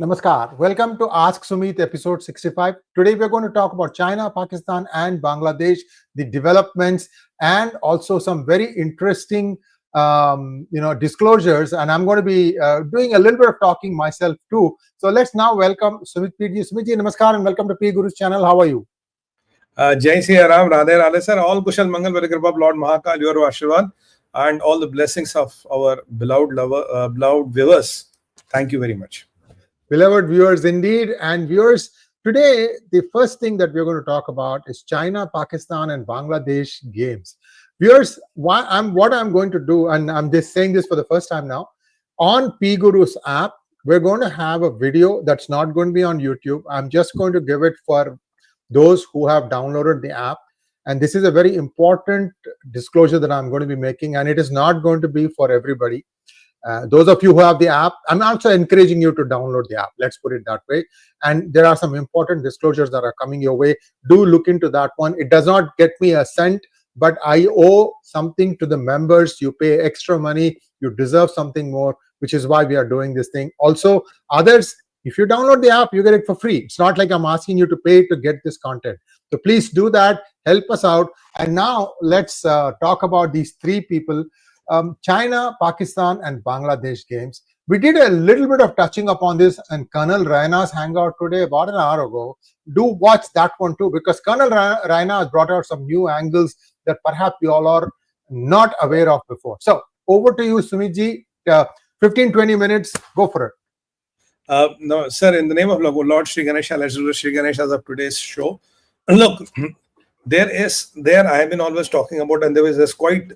Namaskar. Welcome to Ask Sumit episode 65. Today we're going to talk about China, Pakistan and Bangladesh, the developments and also some very interesting disclosures. And I'm going to be doing a little bit of talking myself too. So let's now welcome Sumit PG. Sumit ji, namaskar and welcome to PGurus channel. How are you? Jai Sri Ram, Radhe Radhe sir. All Kushal Mangal, very Kripa, Lord Mahakal, your Ashirwad, and all the blessings of our beloved viewers. Thank you very much. Beloved viewers indeed. And viewers, today the first thing that we're going to talk about is China, Pakistan and Bangladesh games. Viewers, what I'm going to do, and I'm just saying this for the first time now, on PGurus app, we're going to have a video that's not going to be on YouTube. I'm just going to give it for those who have downloaded the app. And this is a very important disclosure that I'm going to be making, and it is not going to be for everybody. Those of you who have the app, I'm also encouraging you to download the app. Let's put it that way. And there are some important disclosures that are coming your way. Do look into that one. It does not get me a cent, but I owe something to the members. You pay extra money. You deserve something more, which is why we are doing this thing. Also, others, if you download the app, you get it for free. It's not like I'm asking you to pay to get this content. So please do that. Help us out. And now let's talk about these three people. China, Pakistan and Bangladesh games. We did a little bit of touching upon this in Colonel Raina's hangout today about an hour ago. Do watch that one too, because Colonel Raina has brought out some new angles that perhaps you all are not aware of before. So over to you, Sumitji. 15-20 minutes. Go for it. No, sir, in the name of Lord Sree Ganesha, let's do the Sree Ganesha of today's show. Look, there I have been always talking about, and there is this quite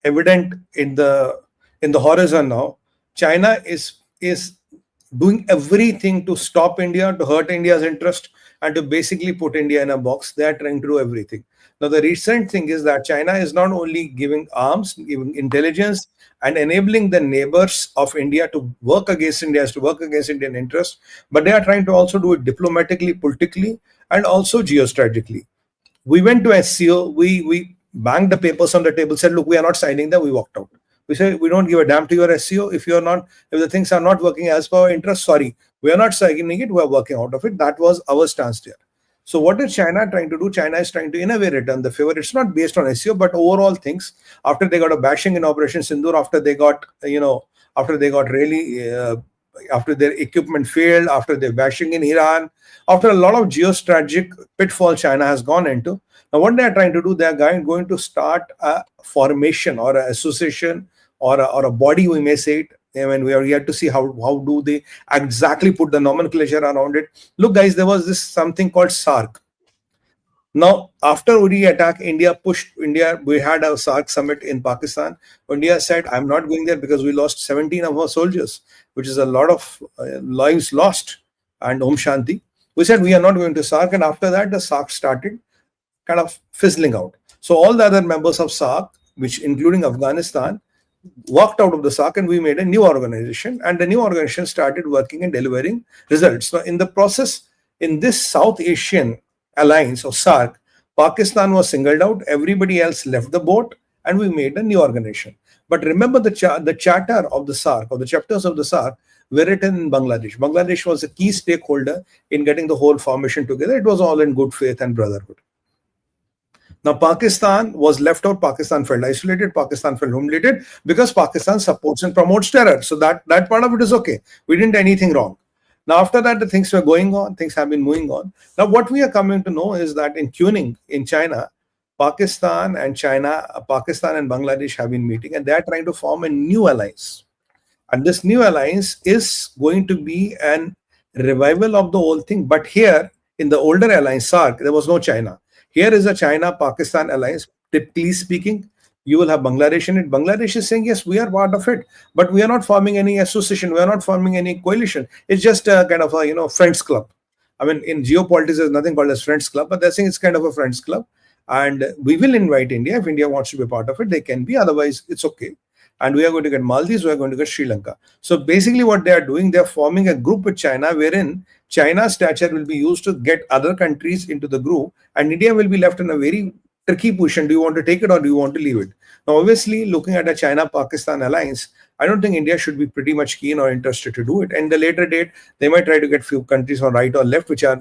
evident in the horizon now. China is doing everything to stop India, to hurt India's interest, and to basically put India in a box. They are trying to do everything. Now, the recent thing is that China is not only giving arms, giving intelligence, and enabling the neighbors of India to work against India, to work against Indian interests, but they are trying to also do it diplomatically, politically, and also geostrategically. We went to SCO, we banged the papers on the table, said, look, we are not signing them, we walked out. We said, we don't give a damn to your SCO. If the things are not working as per our interest, sorry, we are not signing it, we are working out of it. That was our stance there. So what is China trying to do? China is trying to, in a way, return the favor. It's not based on SCO, but overall things. After they got a bashing in Operation Sindoor, after their equipment failed, after their bashing in Iran, after a lot of geostrategic pitfall China has gone into. Now, what they are trying to do, they are going to start a formation or an association or a body, we may say it. I mean, we are yet to see how do they exactly put the nomenclature around it. Look, guys, there was this something called SAARC. Now, after Uri attack, India pushed India. We had a SAARC summit in Pakistan. India said, I'm not going there because we lost 17 of our soldiers, which is a lot of lives lost. And Om Shanti. We said, we are not going to SAARC. And after that, the SAARC started kind of fizzling out. So all the other members of SAARC, which including Afghanistan, walked out of the SAARC, and we made a new organization, and the new organization started working and delivering results. Now, in the process, in this South Asian alliance of SAARC, Pakistan was singled out, everybody else left the boat, and we made a new organization. But remember, the charter of the SAARC, or the chapters of the SAARC, were written in Bangladesh. Bangladesh was a key stakeholder in getting the whole formation together. It was all in good faith and brotherhood. Now, Pakistan was left out. Pakistan felt isolated. Pakistan felt humiliated because Pakistan supports and promotes terror. So that part of it is okay. We didn't do anything wrong. Now, after that, the things were going on. Things have been moving on. Now, what we are coming to know is that in Tuning, in China, Pakistan and Bangladesh have been meeting, and they are trying to form a new alliance. And this new alliance is going to be a revival of the whole thing. But here, in the older alliance, SAARC, there was no China. Here is a China-Pakistan alliance. Typically speaking, you will have Bangladesh in it. Bangladesh is saying, yes, we are part of it, but we are not forming any association. We are not forming any coalition. It's just a kind of a, friends club. I mean, in geopolitics, there's nothing called as friends club, but they're saying it's kind of a friends club. And we will invite India. If India wants to be part of it, they can be. Otherwise, it's okay. And we are going to get Maldives, we are going to get Sri Lanka. So basically what they are doing, they are forming a group with China, wherein China's stature will be used to get other countries into the group, and India will be left in a very tricky position. Do you want to take it or do you want to leave it? Now, obviously, looking at a China-Pakistan alliance, I don't think India should be pretty much keen or interested to do it. And the later date, they might try to get few countries on right or left, which are,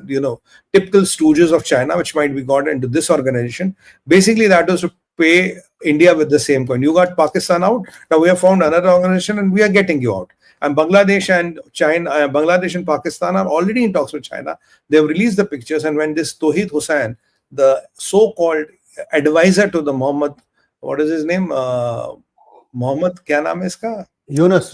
typical stooges of China, which might be got into this organization. Basically, that was to pay India with the same coin. You got Pakistan out. Now we have found another organization and we are getting you out. And Bangladesh and China, Bangladesh and Pakistan are already in talks with China. They've released the pictures. And when this Tawheed Hussain, the so-called advisor to the Muhammad, what is his name? Muhammad, kya naam hai iska? Yunus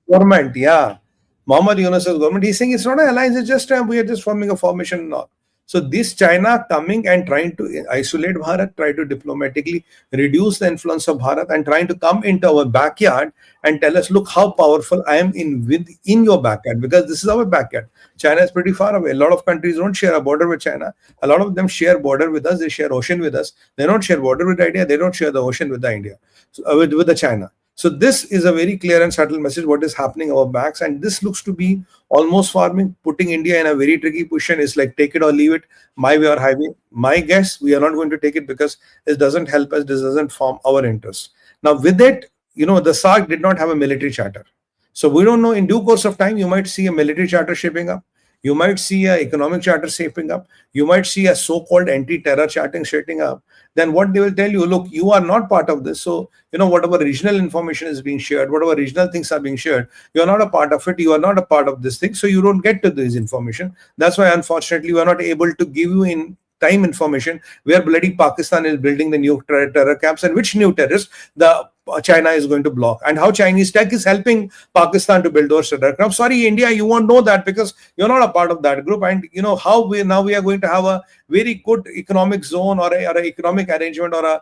Government, yeah. Muhammad Yunus's government, he's saying it's not an alliance, it's just we are just forming a formation now. So this China coming and trying to isolate Bharat, try to diplomatically reduce the influence of Bharat and trying to come into our backyard and tell us, look how powerful I am in your backyard, because this is our backyard. China is pretty far away. A lot of countries don't share a border with China. A lot of them share border with us. They share ocean with us. They don't share border with India. They don't share the ocean with the India, with the China. So this is a very clear and subtle message what is happening our backs, and this looks to be almost farming, putting India in a very tricky position. Is like take it or leave it, my way or highway. My guess, we are not going to take it because it doesn't help us, this doesn't form our interests. Now with it, the SAARC did not have a military charter. So we don't know, in due course of time, you might see a military charter shaping up. You might see an economic charter shaping up. You might see a so-called anti-terror charting shaping up. Then what they will tell you, look, you are not part of this. So, whatever regional information is being shared, whatever regional things are being shared, you are not a part of it. You are not a part of this thing. So you don't get to this information. That's why, unfortunately, we are not able to give you in time information where bloody Pakistan is building the new terror camps and which new terrorists the China is going to block, and how Chinese tech is helping Pakistan to build those terror camps. Sorry, India, you won't know that because you're not a part of that group. And how we are going to have a very good economic zone or a economic arrangement or a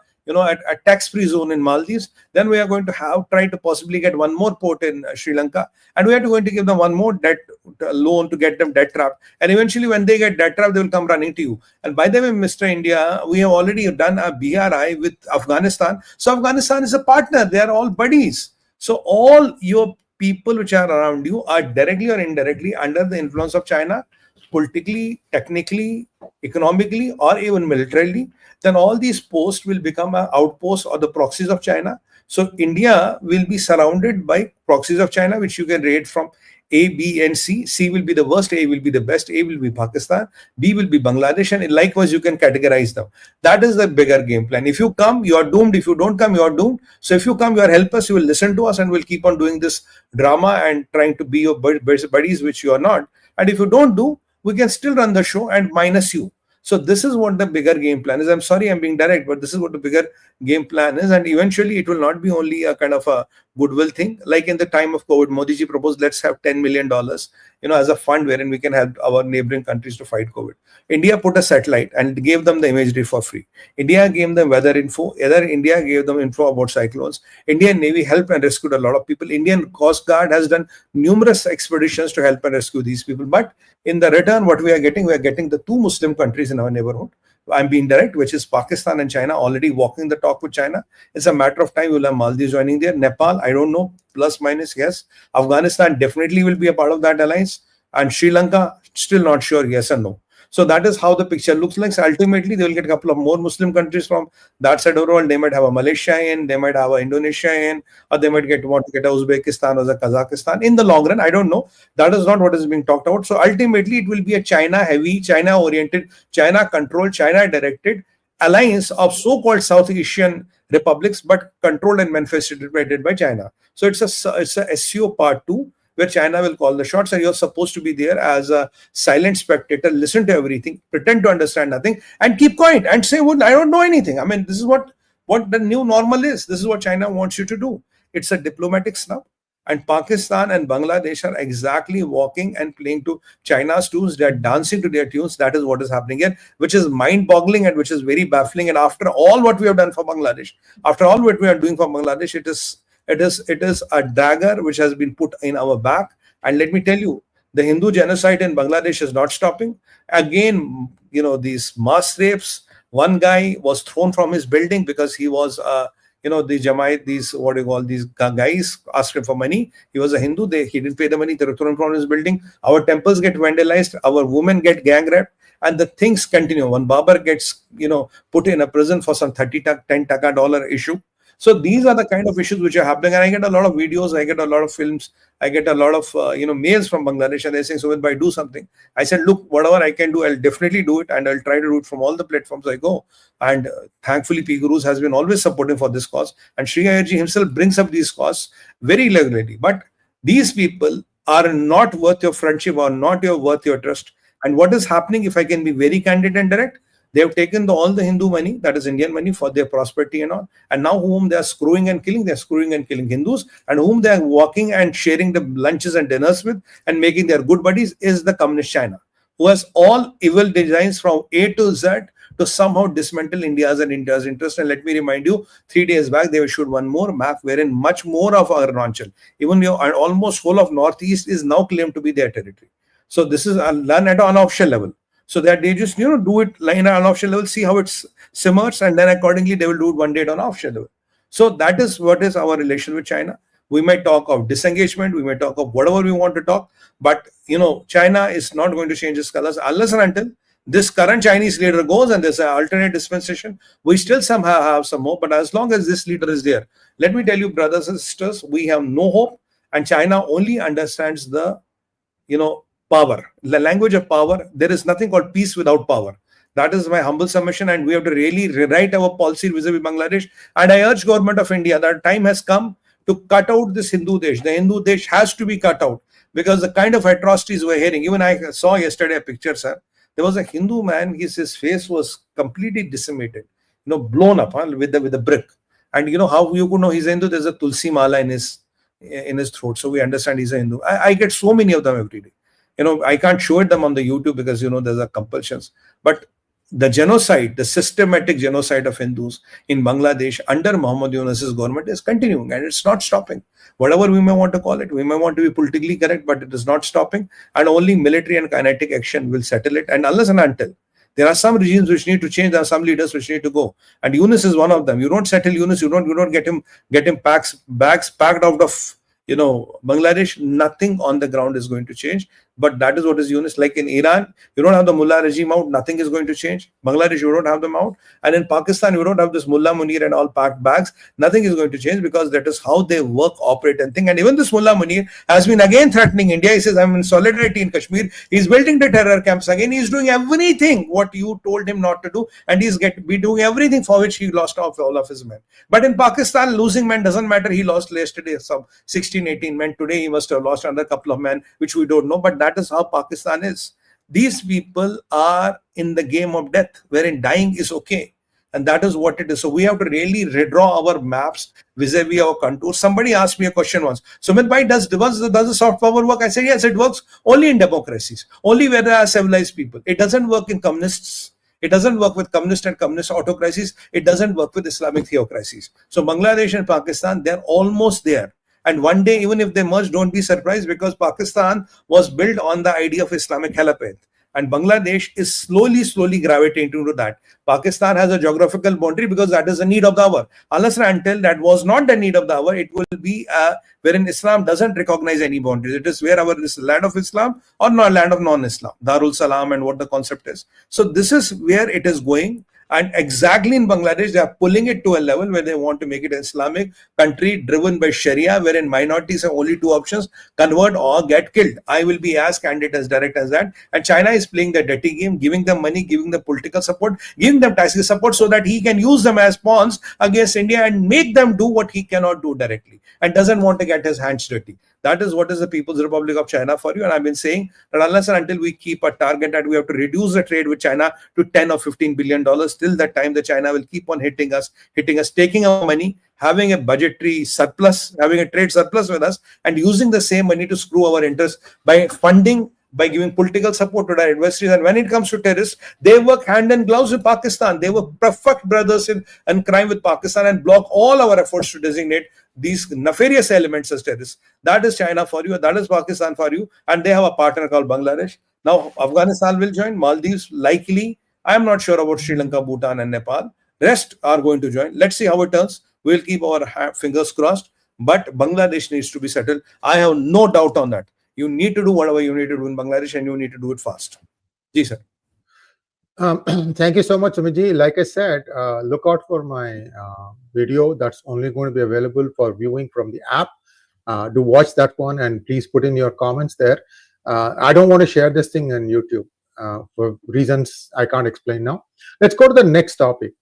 tax-free zone in Maldives. Then we are going to try to possibly get one more port in Sri Lanka, and we are going to give them one more debt loan to get them debt trapped. And eventually, when they get debt trapped, they will come running to you. And by the way, Mr. India, we have already done a BRI with Afghanistan. So Afghanistan is a partner. They are all buddies. So all your people which are around you are directly or indirectly under the influence of China, politically, technically, economically, or even militarily. Then all these posts will become an outpost or the proxies of China. So India will be surrounded by proxies of China, which you can rate from A, B, and C. C will be the worst, A will be the best, A will be Pakistan, B will be Bangladesh, and likewise you can categorize them. That is the bigger game plan. If you come, you are doomed. If you don't come, you are doomed. So if you come, you are helpless, you will listen to us and we'll keep on doing this drama and trying to be your buddies, which you are not. And if you don't do, we can still run the show and minus you. So this is what the bigger game plan is. I'm sorry I'm being direct, but this is what the bigger game plan is. And eventually it will not be only a kind of a goodwill thing. Like in the time of COVID, Modi ji proposed, let's have $10 million, as a fund wherein we can help our neighboring countries to fight COVID. India put a satellite and gave them the imagery for free. India gave them weather info. India gave them info about cyclones. Indian Navy helped and rescued a lot of people. Indian Coast Guard has done numerous expeditions to help and rescue these people. But in the return, what we are getting the two Muslim countries in our neighborhood. I'm being direct, which is Pakistan and China already walking the talk with China. It's a matter of time. We'll have Maldives joining there. Nepal, I don't know, plus minus, yes. Afghanistan definitely will be a part of that alliance. And Sri Lanka, still not sure, yes or no. So that is how the picture looks like. So ultimately, they will get a couple of more Muslim countries from that side of the world. They might have a Malaysia in, they might have a Indonesia in, or they might want to get a Uzbekistan or a Kazakhstan. In the long run, I don't know. That is not what is being talked about. So ultimately, it will be a China-heavy, China-oriented, China-controlled, China-directed alliance of so-called South Asian republics, but controlled and manifested by China. So it's a SCO part 2. Where China will call the shots, and you're supposed to be there as a silent spectator, listen to everything, pretend to understand nothing, and keep quiet and say, well, I don't know anything. I mean, this is what the new normal is. This is what China wants you to do. It's a diplomatic snub. And Pakistan and Bangladesh are exactly walking and playing to China's tunes. They're dancing to their tunes. That is what is happening here, which is mind-boggling and which is very baffling. And after all what we have done for Bangladesh, after all what we are doing for Bangladesh, it is a dagger which has been put in our back. And let me tell you, the Hindu genocide in Bangladesh is not stopping. Again, these mass rapes. One guy was thrown from his building because he was the Jamaat, these what you call these guys asked him for money. He was a Hindu. He didn't pay the money. They were thrown from his building. Our temples get vandalized. Our women get gang raped, and the things continue. One barber gets put in a prison for some $10 issue. So these are the kind of issues which are happening, and I get a lot of videos, I get a lot of films, I get a lot of mails from Bangladesh, and they're saying, "Sumit, do something." I said, "Look, whatever I can do, I'll definitely do it, and I'll try to do it from all the platforms I go." And thankfully, PGurus has been always supporting for this cause, and Sree Iyer himself brings up these causes very regularly. But these people are not worth your friendship or not worth your trust. And what is happening, if I can be very candid and direct, they have taken all the Hindu money, that is Indian money, for their prosperity and all. And now whom they are screwing and killing, they are screwing and killing Hindus. And whom they are walking and sharing the lunches and dinners with and making their good buddies is the communist China, who has all evil designs from A to Z to somehow dismantle India's and India's interest. And let me remind you, 3 days back, they issued one more map wherein much more of our Arunachal, even almost whole of Northeast, is now claimed to be their territory. So this is done at an unofficial level. So that they just do it in an unofficial level, see how it simmers, and then accordingly they will do it one day on official level. So that is what is our relation with China. We might talk of disengagement, we might talk of whatever we want to talk, but China is not going to change its colors unless and until this current Chinese leader goes and there's an alternate dispensation. We still somehow have some hope, but as long as this leader is there, let me tell you, brothers and sisters, we have no hope, and China only understands the power, the language of power. There is nothing called peace without power. That is my humble submission, and we have to really rewrite our policy vis-a-vis Bangladesh. And I urge government of India that time has come to cut out this Hindu Desh. The Hindu Desh has to be cut out, because the kind of atrocities we're hearing, even I saw yesterday a picture, sir. There was a Hindu man, his face was completely decimated, blown up with the brick. And how you could know he's a Hindu? There's a tulsi mala in his throat, so we understand he's a Hindu. I get so many of them every day. I can't show it them on the YouTube because, there's a compulsions. But the genocide, the systematic genocide of Hindus in Bangladesh under Muhammad Yunus's government is continuing, and it's not stopping. Whatever we may want to call it, we may want to be politically correct, but it is not stopping. And only military and kinetic action will settle it. And unless and until there are some regimes which need to change, there are some leaders which need to go. And Yunus is one of them. You don't settle Yunus, you don't get him bags packed out of Bangladesh, nothing on the ground is going to change. But that is what is Yunus. Like in Iran, you don't have the Mulla regime out, nothing is going to change. Bangladesh, you don't have them out. And in Pakistan, you don't have this Mulla Munir and all packed bags. Nothing is going to change, because that is how they work, operate, and think. And even this Mulla Munir has been again threatening India. He says, I'm in solidarity in Kashmir. He's building the terror camps again. He's doing everything what you told him not to do. And he's be doing everything for which he lost off all of his men. But in Pakistan, losing men doesn't matter. He lost yesterday some 16, 18 men. Today, he must have lost another couple of men, which we don't know. But that is how Pakistan is. These people are in the game of death, wherein dying is okay. And that is what it is. So we have to really redraw our maps vis-a-vis our contours. Somebody asked me a question once. Sumit bhai, does the soft power work? I said, yes, it works only in democracies, only where there are civilized people. It doesn't work in communists. It doesn't work with communist and communist autocracies. It doesn't work with Islamic theocracies. So Bangladesh and Pakistan, they're almost there. And one day, even if they merge, don't be surprised, because Pakistan was built on the idea of Islamic caliphate. And Bangladesh is slowly gravitating into that. Pakistan has a geographical boundary because that is the need of the hour. Unless and until that was not the need of the hour, it will be wherein Islam doesn't recognize any boundaries. It is wherever this land of Islam or not land of non-Islam, Darul Salam, and what the concept is. So this is where it is going. And exactly in Bangladesh, they are pulling it to a level where they want to make it an Islamic country driven by Sharia, wherein minorities have only two options: convert or get killed. I will be as candid, as direct as that. And China is playing the dirty game, giving them money, giving them political support, giving them tax support, so that he can use them as pawns against India and make them do what he cannot do directly and doesn't want to get his hands dirty. That is what is the People's Republic of China for you. And I've been saying that unless and until we keep a target that we have to reduce the trade with China to $10 or $15 billion, till that time the China will keep on hitting us, taking our money, having a budgetary surplus, having a trade surplus with us, and using the same money to screw our interests by funding, by giving political support to their adversaries. And when it comes to terrorists, they work hand in gloves with Pakistan. They were perfect brothers in crime with Pakistan and block all our efforts to designate these nefarious elements as terrorists. That is China for you. That is Pakistan for you. And they have a partner called Bangladesh. Now, Afghanistan will join. Maldives, likely. I am not sure about Sri Lanka, Bhutan, and Nepal. Rest are going to join. Let's see how it turns. We'll keep our fingers crossed. But Bangladesh needs to be settled. I have no doubt on that. You need to do whatever you need to do in Bangladesh, and you need to do it fast. Ji, sir. Thank you so much, Sumit. Like I said, look out for my video that's only going to be available for viewing from the app. Do watch that one, and please put in your comments there. I don't want to share this thing on YouTube for reasons I can't explain now. Let's go to the next topic.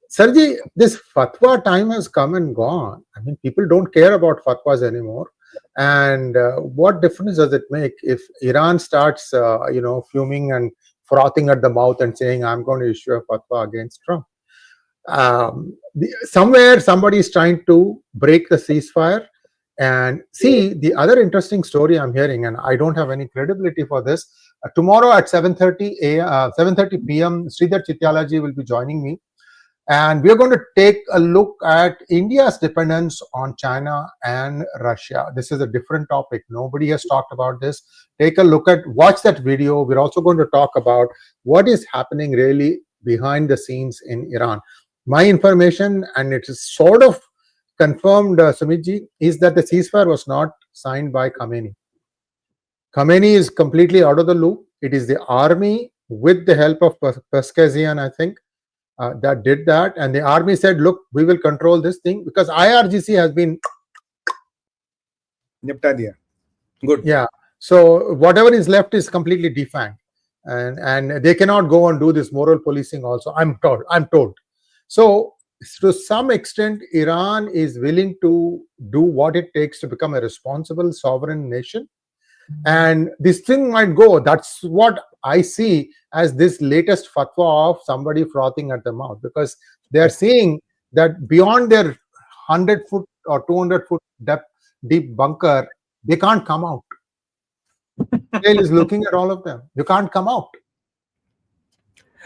Sirji, this fatwa time has come and gone. I mean, people don't care about fatwas anymore. And what difference does it make if Iran starts, fuming and frothing at the mouth and saying, I'm going to issue a fatwa against Trump? Somewhere somebody is trying to break the ceasefire. And see, the other interesting story I'm hearing, and I don't have any credibility for this, tomorrow at 7:30 p.m., Sree Iyer App IOS will be joining me. And we're going to take a look at India's dependence on China and Russia. This is a different topic. Nobody has talked about this. Take a look watch that video. We're also going to talk about what is happening really behind the scenes in Iran. My information, and it is sort of confirmed, Sumitji, is that the ceasefire was not signed by Khamenei. Khamenei is completely out of the loop. It is the army with the help of Pezeshkian, I think, that did that. And the army said, look, we will control this thing because IRGC has been... Good. Yeah. So whatever is left is completely defanged. And they cannot go and do this moral policing also, I'm told. So to some extent, Iran is willing to do what it takes to become a responsible sovereign nation. And this thing might go. That's what I see as this latest fatwa of somebody frothing at the mouth, because they are seeing that beyond their 100-foot or 200-foot deep bunker, they can't come out. Israel is looking at all of them. You can't come out.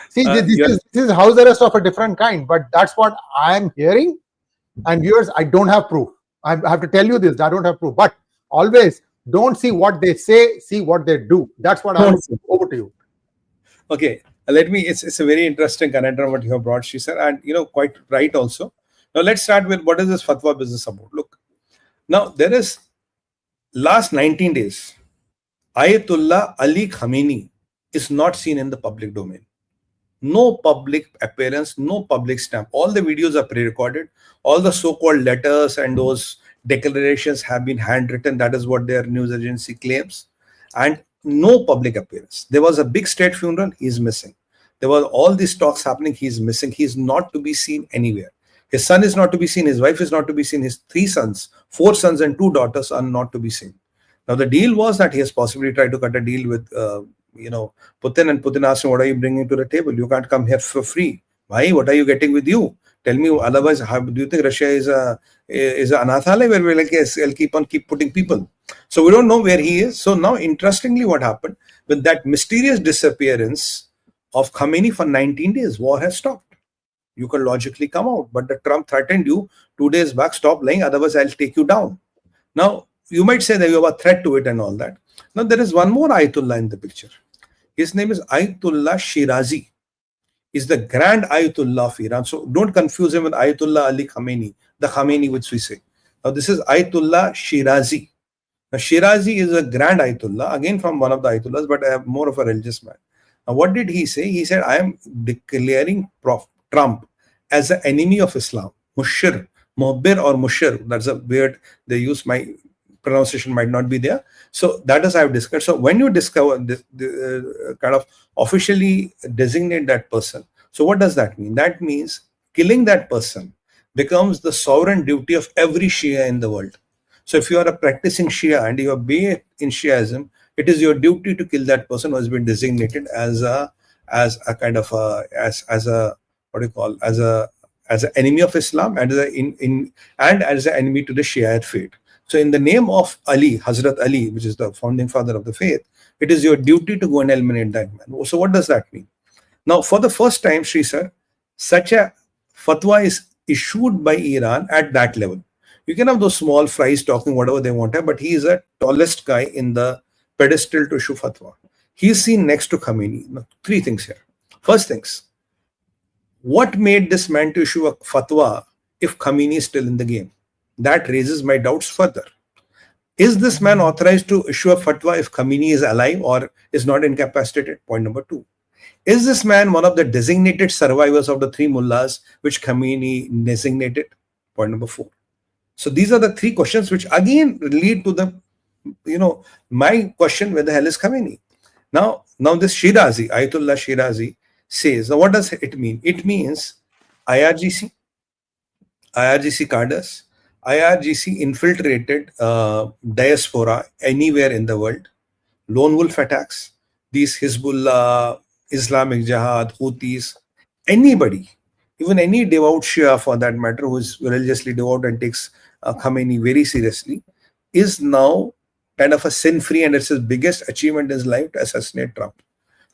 See, this is house arrest of a different kind, but that's what I'm hearing. And viewers, I don't have proof. I have to tell you this, I don't have proof. But always, don't see what they say, see what they do. That's what I'm over to you. Okay, it's a very interesting conundrum what you have brought, Sree sir, and quite right also. Now let's start with what is this fatwa business about. Look, now there is last 19 days, Ayatollah Ali Khamenei is not seen in the public domain. No public appearance, no public stamp. All the videos are pre-recorded. All the so-called letters and those declarations have been handwritten. That is what their news agency claims. And no public appearance. There was a big state funeral. He's missing. There were all these talks happening. He's missing. He's not to be seen anywhere. His son is not to be seen. His wife is not to be seen. His 4 sons and 2 daughters are not to be seen. Now, the deal was that he has possibly tried to cut a deal with Putin, and Putin asked him, what are you bringing to the table? You can't come here for free. Why? What are you getting with you? Tell me, otherwise, how do you think Russia is an anathalaya where we're like, yes, I'll keep putting people. So we don't know where he is. So now, interestingly, what happened with that mysterious disappearance of Khamenei for 19 days, war has stopped. You can logically come out, but the Trump threatened you 2 days back, stop lying, otherwise I'll take you down. Now, you might say that you have a threat to it and all that. Now, there is one more Ayatollah in the picture. His name is Ayatollah Shirazi. He's the Grand Ayatollah of Iran. So don't confuse him with Ayatollah Ali Khamenei, the Khamenei which we say. Now, this is Ayatollah Shirazi. Now, Shirazi is a Grand Ayatollah, again from one of the Ayatollahs, but more of a religious man. Now, what did he say? He said, I am declaring Trump as an enemy of Islam. Mushir, Muhabbir or Mushir. That's a weird, they use, my pronunciation might not be there. So that is I have discovered. So when you discover this, kind of officially designate that person, so what does that mean? That means killing that person becomes the sovereign duty of every Shia in the world. So if you are a practicing Shia and you are based in Shiaism, it is your duty to kill that person who has been designated as an enemy of Islam and as an enemy to the Shiite faith. So in the name of Ali, Hazrat Ali, which is the founding father of the faith, it is your duty to go and eliminate that man. So what does that mean? Now, for the first time, Sree sir, such a fatwa is issued by Iran at that level. You can have those small fries talking whatever they want, but he is the tallest guy in the pedestal to issue fatwa. He is seen next to Khamenei. Now, 3 things here. First things, what made this man to issue a fatwa if Khamenei is still in the game. That raises my doubts further. Is this man authorized to issue a fatwa if Khamenei is alive or is not incapacitated? Point number 2. Is this man one of the designated survivors of the 3 mullahs which Khamenei designated? Point number 4. So these are the 3 questions which again lead to the, my question, where the hell is Khamenei? Now this Shirazi, Ayatollah Shirazi says, now what does it mean? It means IRGC cadres, IRGC infiltrated diaspora anywhere in the world, lone wolf attacks, these Hezbollah, Islamic Jihad, Houthis, anybody, even any devout Shia for that matter, who is religiously devout and takes Khamenei very seriously, is now kind of a sin-free, and it's his biggest achievement in his life to assassinate Trump.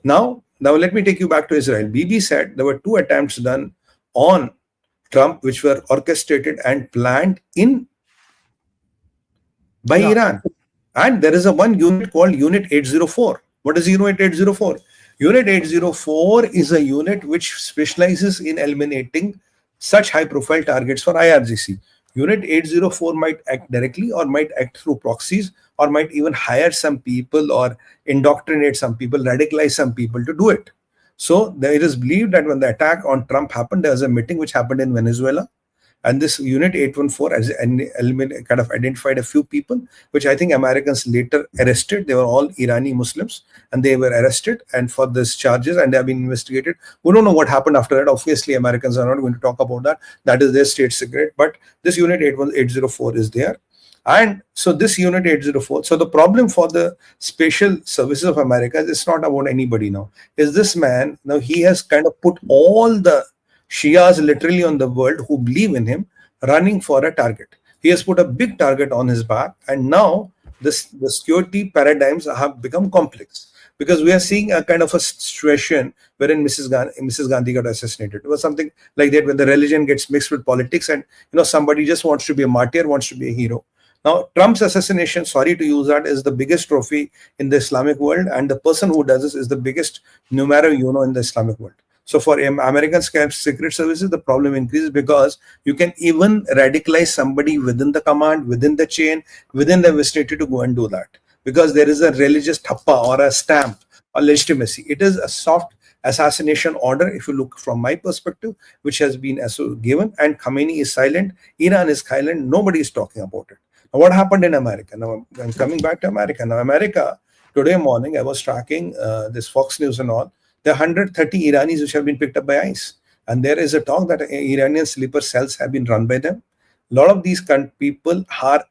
Now let me take you back to Israel. Bibi said there were 2 attempts done on Trump which were orchestrated and planned by Iran. And there is a one unit called Unit 804. What is Unit 804? Unit 804 is a unit which specializes in eliminating such high-profile targets for IRGC. Unit 804 might act directly or might act through proxies or might even hire some people or indoctrinate some people, radicalize some people to do it. So it is believed that when the attack on Trump happened, there was a meeting which happened in Venezuela. And this Unit 814 has kind of identified a few people, which I think Americans later arrested. They were all Irani Muslims, and they were arrested and for these charges, and they have been investigated. We don't know what happened after that. Obviously, Americans are not going to talk about that. That is their state secret. But this Unit 804 is there. And so this Unit 804, so the problem for the special services of America is it's not about anybody now. Is this man, now he has kind of put all the Shias literally on the world who believe in him running for a target. He has put a big target on his back, and now the security paradigms have become complex because we are seeing a kind of a situation wherein Mrs. Gandhi got assassinated. It was something like that when the religion gets mixed with politics, and somebody just wants to be a martyr, wants to be a hero. Now, Trump's assassination, sorry to use that, is the biggest trophy in the Islamic world, and the person who does this is the biggest numero uno in the Islamic world. So for American secret services, the problem increases because you can even radicalize somebody within the command, within the chain, within the vicinity to go and do that. Because there is a religious thappa or a stamp or legitimacy. It is a soft assassination order, if you look from my perspective, which has been given, and Khamenei is silent, Iran is silent, nobody is talking about it. Now, what happened in America? Now, I'm coming back to America. Now, America, today morning, I was tracking this Fox News and all. There are 130 Iranis which have been picked up by ICE. And there is a talk that Iranian sleeper cells have been run by them. A lot of these people have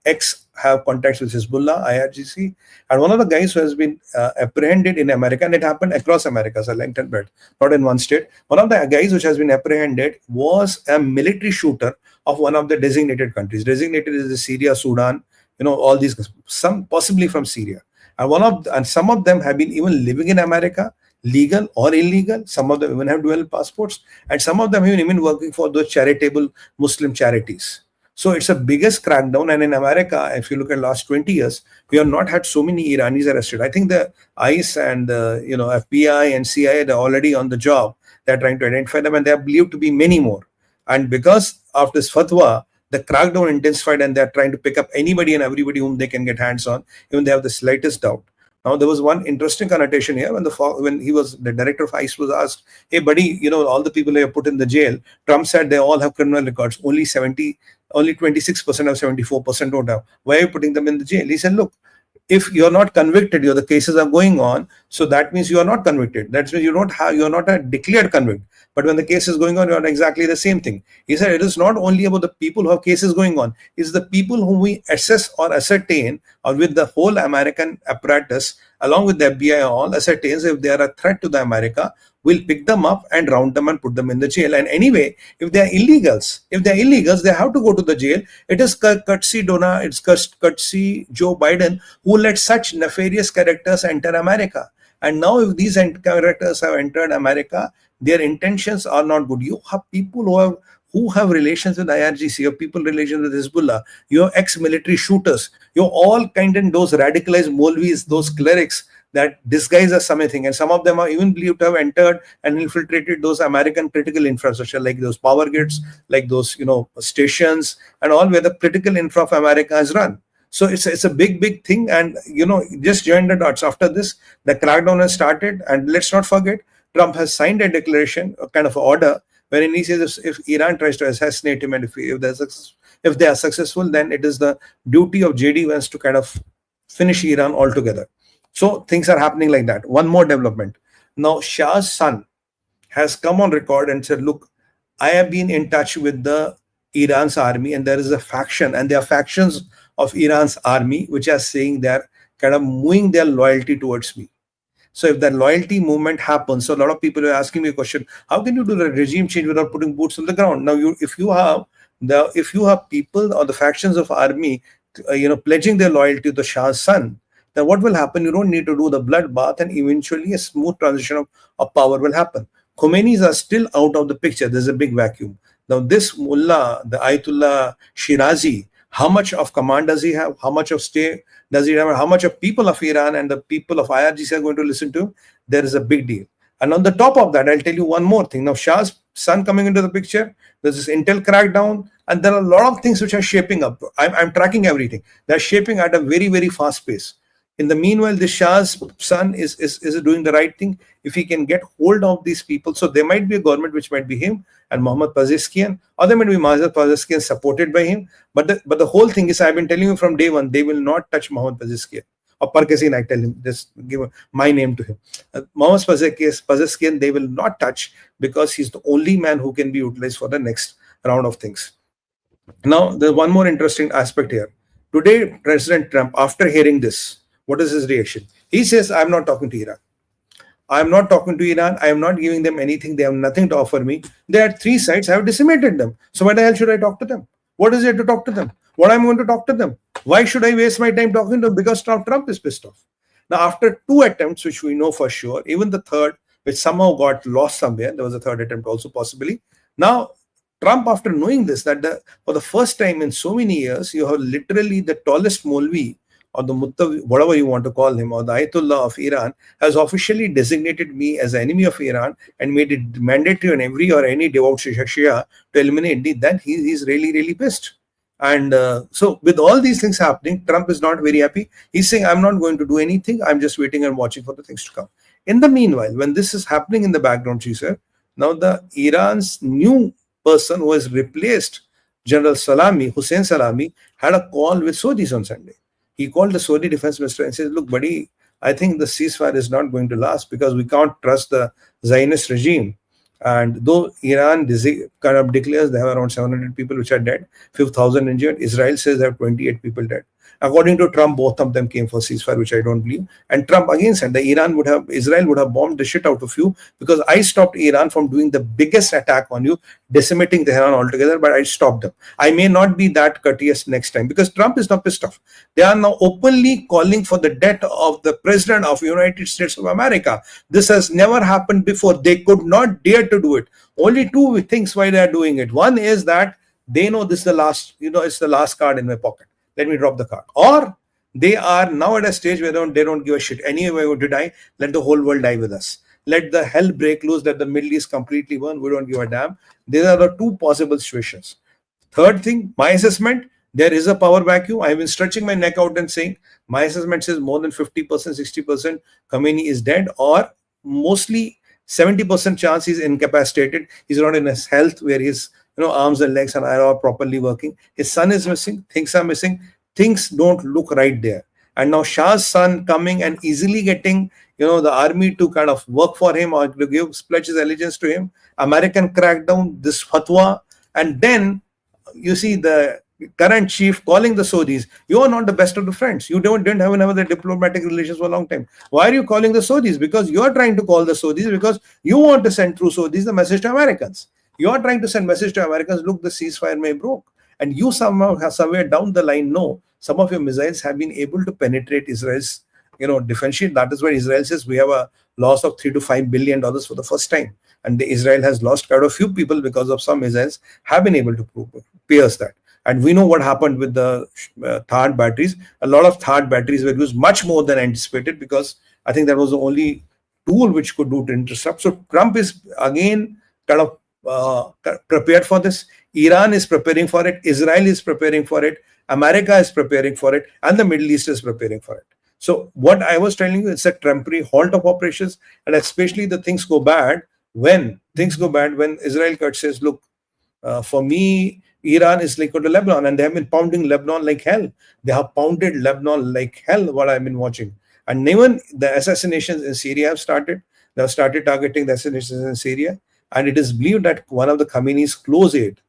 contacts with Hezbollah, IRGC. And one of the guys who has been apprehended in America, and it happened across America, so length and breadth, not in one state. One of the guys which has been apprehended was a military shooter of one of the designated countries. Designated is Syria, Sudan, all these, some possibly from Syria. And some of them have been even living in America, legal or illegal. Some of them even have dual passports, and some of them even working for those charitable Muslim charities. So it's the biggest crackdown. And in America, if you look at last 20 years, we have not had so many Iranis arrested. I think the ICE and FBI and CIA, they're already on the job. They're trying to identify them, and they are believed to be many more. And because of this fatwa, the crackdown intensified, and they're trying to pick up anybody and everybody whom they can get hands on, even they have the slightest doubt. Now, there was one interesting connotation here when the director of ICE was asked, "Hey, buddy, all the people you put in the jail," Trump said they all have criminal records. Only 26% of 74% don't have. Why are you putting them in the jail? He said, look, if you're not convicted, the cases are going on, so that means you are not convicted. That means you're not a declared convict. But when the case is going on, you're exactly the same thing. He said it is not only about the people who have cases going on, it's the people whom we assess or ascertain, or with the whole American apparatus, along with the FBI, all ascertains if they are a threat to the America, we'll pick them up and round them and put them in the jail. And anyway, if they are illegals, they have to go to the jail. It is 𝗥𝗘𝗙𝗿 Joe Biden who let such nefarious characters enter America. And now if these characters have entered America, their intentions are not good. You have people who have relations with IRGC, you have people relations with Hezbollah, you have ex-military shooters, you have all kind of those radicalized Molvis, those clerics, that disguise as something, and some of them are even believed to have entered and infiltrated those American critical infrastructure, like those power grids, like those stations and all, where the critical infra of America is run. So it's a big thing, and just join the dots. After this, the crackdown has started, and let's not forget, Trump has signed a declaration, a kind of order, wherein he says if Iran tries to assassinate him, and if they are successful, then it is the duty of J.D. Vance to kind of finish Iran altogether. So things are happening like that. One more development. Now, Shah's son has come on record and said, look, I have been in touch with the Iran's army, and there is a faction, and there are factions of Iran's army which are saying they're kind of moving their loyalty towards me. So if that loyalty movement happens, so a lot of people are asking me a question: how can you do the regime change without putting boots on the ground? Now, if you have people or the factions of army, pledging their loyalty to the Shah's son, then what will happen? You don't need to do the bloodbath, and eventually a smooth transition of power will happen. Khomeinis are still out of the picture. There's a big vacuum. Now, this Mulla, the Ayatollah Shirazi, how much of command does he have? How much of stay does he have? How much of people of Iran and the people of IRGC are going to listen to him? There is a big deal. And on the top of that, I'll tell you one more thing. Now, Shah's son coming into the picture, there's this Intel crackdown, and there are a lot of things which are shaping up. I'm tracking everything. They're shaping at a very fast pace. In the meanwhile, this Shah's son is doing the right thing. If he can get hold of these people, so there might be a government which might be him and Mohammad Pezeshkian, or there might be Mohammad Pezeshkian supported by him. But the whole thing is, I've been telling you from day one, they will not touch Mohammad Pezeshkian. Or Parkasin, I tell him, just give my name to him. Mohammad Pezeshkian, they will not touch, because he's the only man who can be utilized for the next round of things. Now, there's one more interesting aspect here. Today, President Trump, after hearing this, what is his reaction? He says, I'm not talking to Iran. I'm not talking to Iran. I am not giving them anything. They have nothing to offer me. They had 3 sides. I have decimated them. So why the hell should I talk to them? What is there to talk to them? What am I going to talk to them? Why should I waste my time talking to them? Because Trump is pissed off. Now, after 2 attempts, which we know for sure, even the third, which somehow got lost somewhere, there was a third attempt also possibly. Now, Trump, after knowing this, that for the first time in so many years, you have literally the tallest Molvi, or the whatever you want to call him, or the Ayatollah of Iran, has officially designated me as an enemy of Iran and made it mandatory on every or any devout Shia to eliminate me. Then he's really pissed. And so with all these things happening, Trump is not very happy. He's saying, I'm not going to do anything. I'm just waiting and watching for the things to come. In the meanwhile, when this is happening in the background, she said, now the Iran's new person who has replaced General Hussein Salami, had a call with Saudis on Sunday. He called the Saudi defense minister and said, look, buddy, I think the ceasefire is not going to last, because we can't trust the Zionist regime. And though Iran kind of declares they have around 700 people which are dead, 5,000 injured, Israel says they have 28 people dead. According to Trump, both of them came for ceasefire, which I don't believe. And Trump again said that Israel would have bombed the shit out of you, because I stopped Iran from doing the biggest attack on you, decimating Tehran altogether, but I stopped them. I may not be that courteous next time, because Trump is now pissed off. They are now openly calling for the death of the President of the United States of America. This has never happened before. They could not dare to do it. Only 2 things why they are doing it. One is that they know this is the last, it's the last card in my pocket. Let me drop the card. Or they are now at a stage where they don't give a shit. Anyway, we're going to die. Let the whole world die with us. Let the hell break loose. Let the Middle East completely burn. We don't give a damn. These are the 2 possible situations. Third thing, my assessment, there is a power vacuum. I've been stretching my neck out and saying, my assessment says more than 50%, 60% Khamenei is dead, or mostly 70% chance he's incapacitated. He's not in his health where his arms and legs and are properly working. His son is missing. Things are missing. Things don't look right there. And now Shah's son coming and easily getting, the army to kind of work for him or to pledge his allegiance to him. American crackdown, this fatwa, and then you see the current chief calling the Saudis. You are not the best of the friends. You didn't have another diplomatic relations for a long time. Why are you calling the Saudis? Because you are trying to call the Saudis because you want to send through Saudis the message to Americans. You are trying to send message to Americans, look, the ceasefire may broke. And you somehow have somewhere down the line know some of your missiles have been able to penetrate Israel's defense shield. That is why Israel says we have a loss of $3 to $5 billion for the first time. And Israel has lost quite a few people because of some missiles have been able to pierce that. And we know what happened with the 𝗏 batteries. A lot of 𝗏 batteries were used much more than anticipated, because I think that was the only tool which could do to intercept. So Trump is again kind of prepared for this. Iran is preparing for it. Israel is preparing for it. America is preparing for it. And the Middle East is preparing for it. So what I was telling you, it's a temporary halt of operations, and especially the things go bad when Israel says, look, for me, Iran is like to Lebanon, and they have been pounding Lebanon like hell. They have pounded Lebanon like hell, what I've been watching. And even the assassinations in Syria have started. They have started targeting the assassinations in Syria. And it is believed that one of the Khamenei's close aide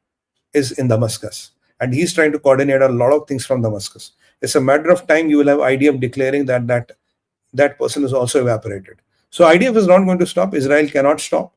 is in Damascus. And he's trying to coordinate a lot of things from Damascus. It's a matter of time you will have IDF declaring that person is also evaporated. So IDF is not going to stop. Israel cannot stop.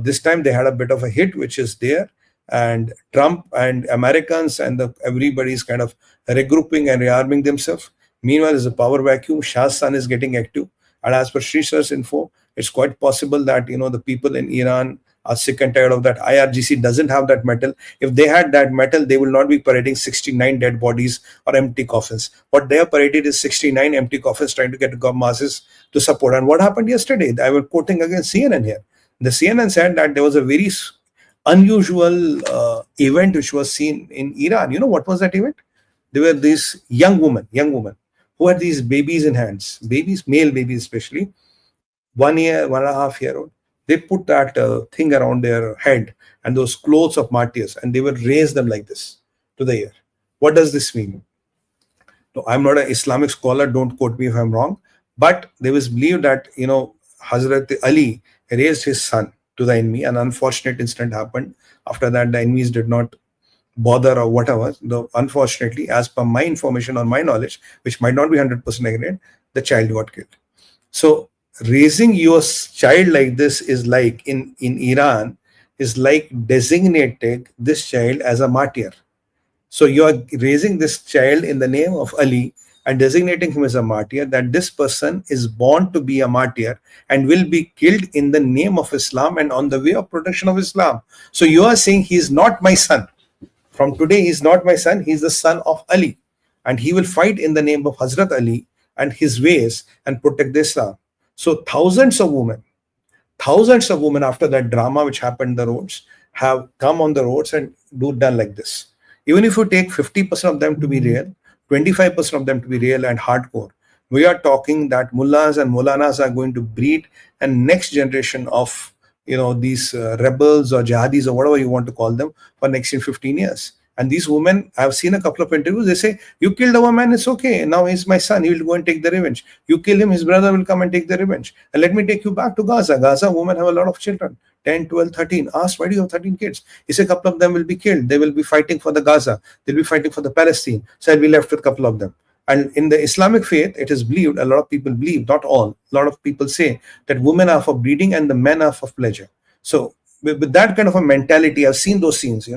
This time they had a bit of a hit, which is there. And Trump and Americans and everybody is kind of regrouping and rearming themselves. Meanwhile, there's a power vacuum. Shah's son is getting active. And as per Sree Iyer's info, it's quite possible that, the people in Iran are sick and tired of that. IRGC doesn't have that metal. If they had that metal, they will not be parading 69 dead bodies or empty coffins. What they have paraded is 69 empty coffins trying to get masses to support. And what happened yesterday? I was quoting again CNN here. The CNN said that there was a very unusual event which was seen in Iran. You know what was that event? There were these young women who had these babies in hands, male babies especially, 1 year, 1.5 year old. They put that thing around their head and those clothes of martyrs, and they would raise them like this to the air. What does this mean? No, I'm not an Islamic scholar, don't quote me if I'm wrong, but there was believed that, Hazrat Ali raised his son to the enemy. An unfortunate incident happened. After that, the enemies did not bother or whatever. Though unfortunately, as per my information or my knowledge, which might not be 100% accurate, the child got killed. So raising your child like this is like in Iran is like designating this child as a martyr. So you are raising this child in the name of Ali and designating him as a martyr, that this person is born to be a martyr and will be killed in the name of Islam and on the way of protection of Islam. So you are saying he is not my son. From today, he is not my son. He is the son of Ali. And he will fight in the name of Hazrat Ali and his ways and protect the Islam. So thousands of women after that drama which happened in the roads have come on the roads and done like this. Even if you take 50% of them to be real, 25% of them to be real and hardcore, we are talking that mullahs and maulanas are going to breed a next generation of these rebels or jihadis or whatever you want to call them for next 15 years. And these women, I've seen a couple of interviews, they say, you killed our man, it's okay. Now he's my son, he will go and take the revenge. You kill him, his brother will come and take the revenge. And let me take you back to Gaza. Gaza women have a lot of children, 10, 12, 13. Asked, why do you have 13 kids? He said, a couple of them will be killed. They will be fighting for the Gaza. They'll be fighting for the Palestine. So I'll be left with a couple of them. And in the Islamic faith, it is believed, a lot of people believe, not all, a lot of people say that women are for breeding and the men are for pleasure. So with that kind of a mentality, I've seen those scenes,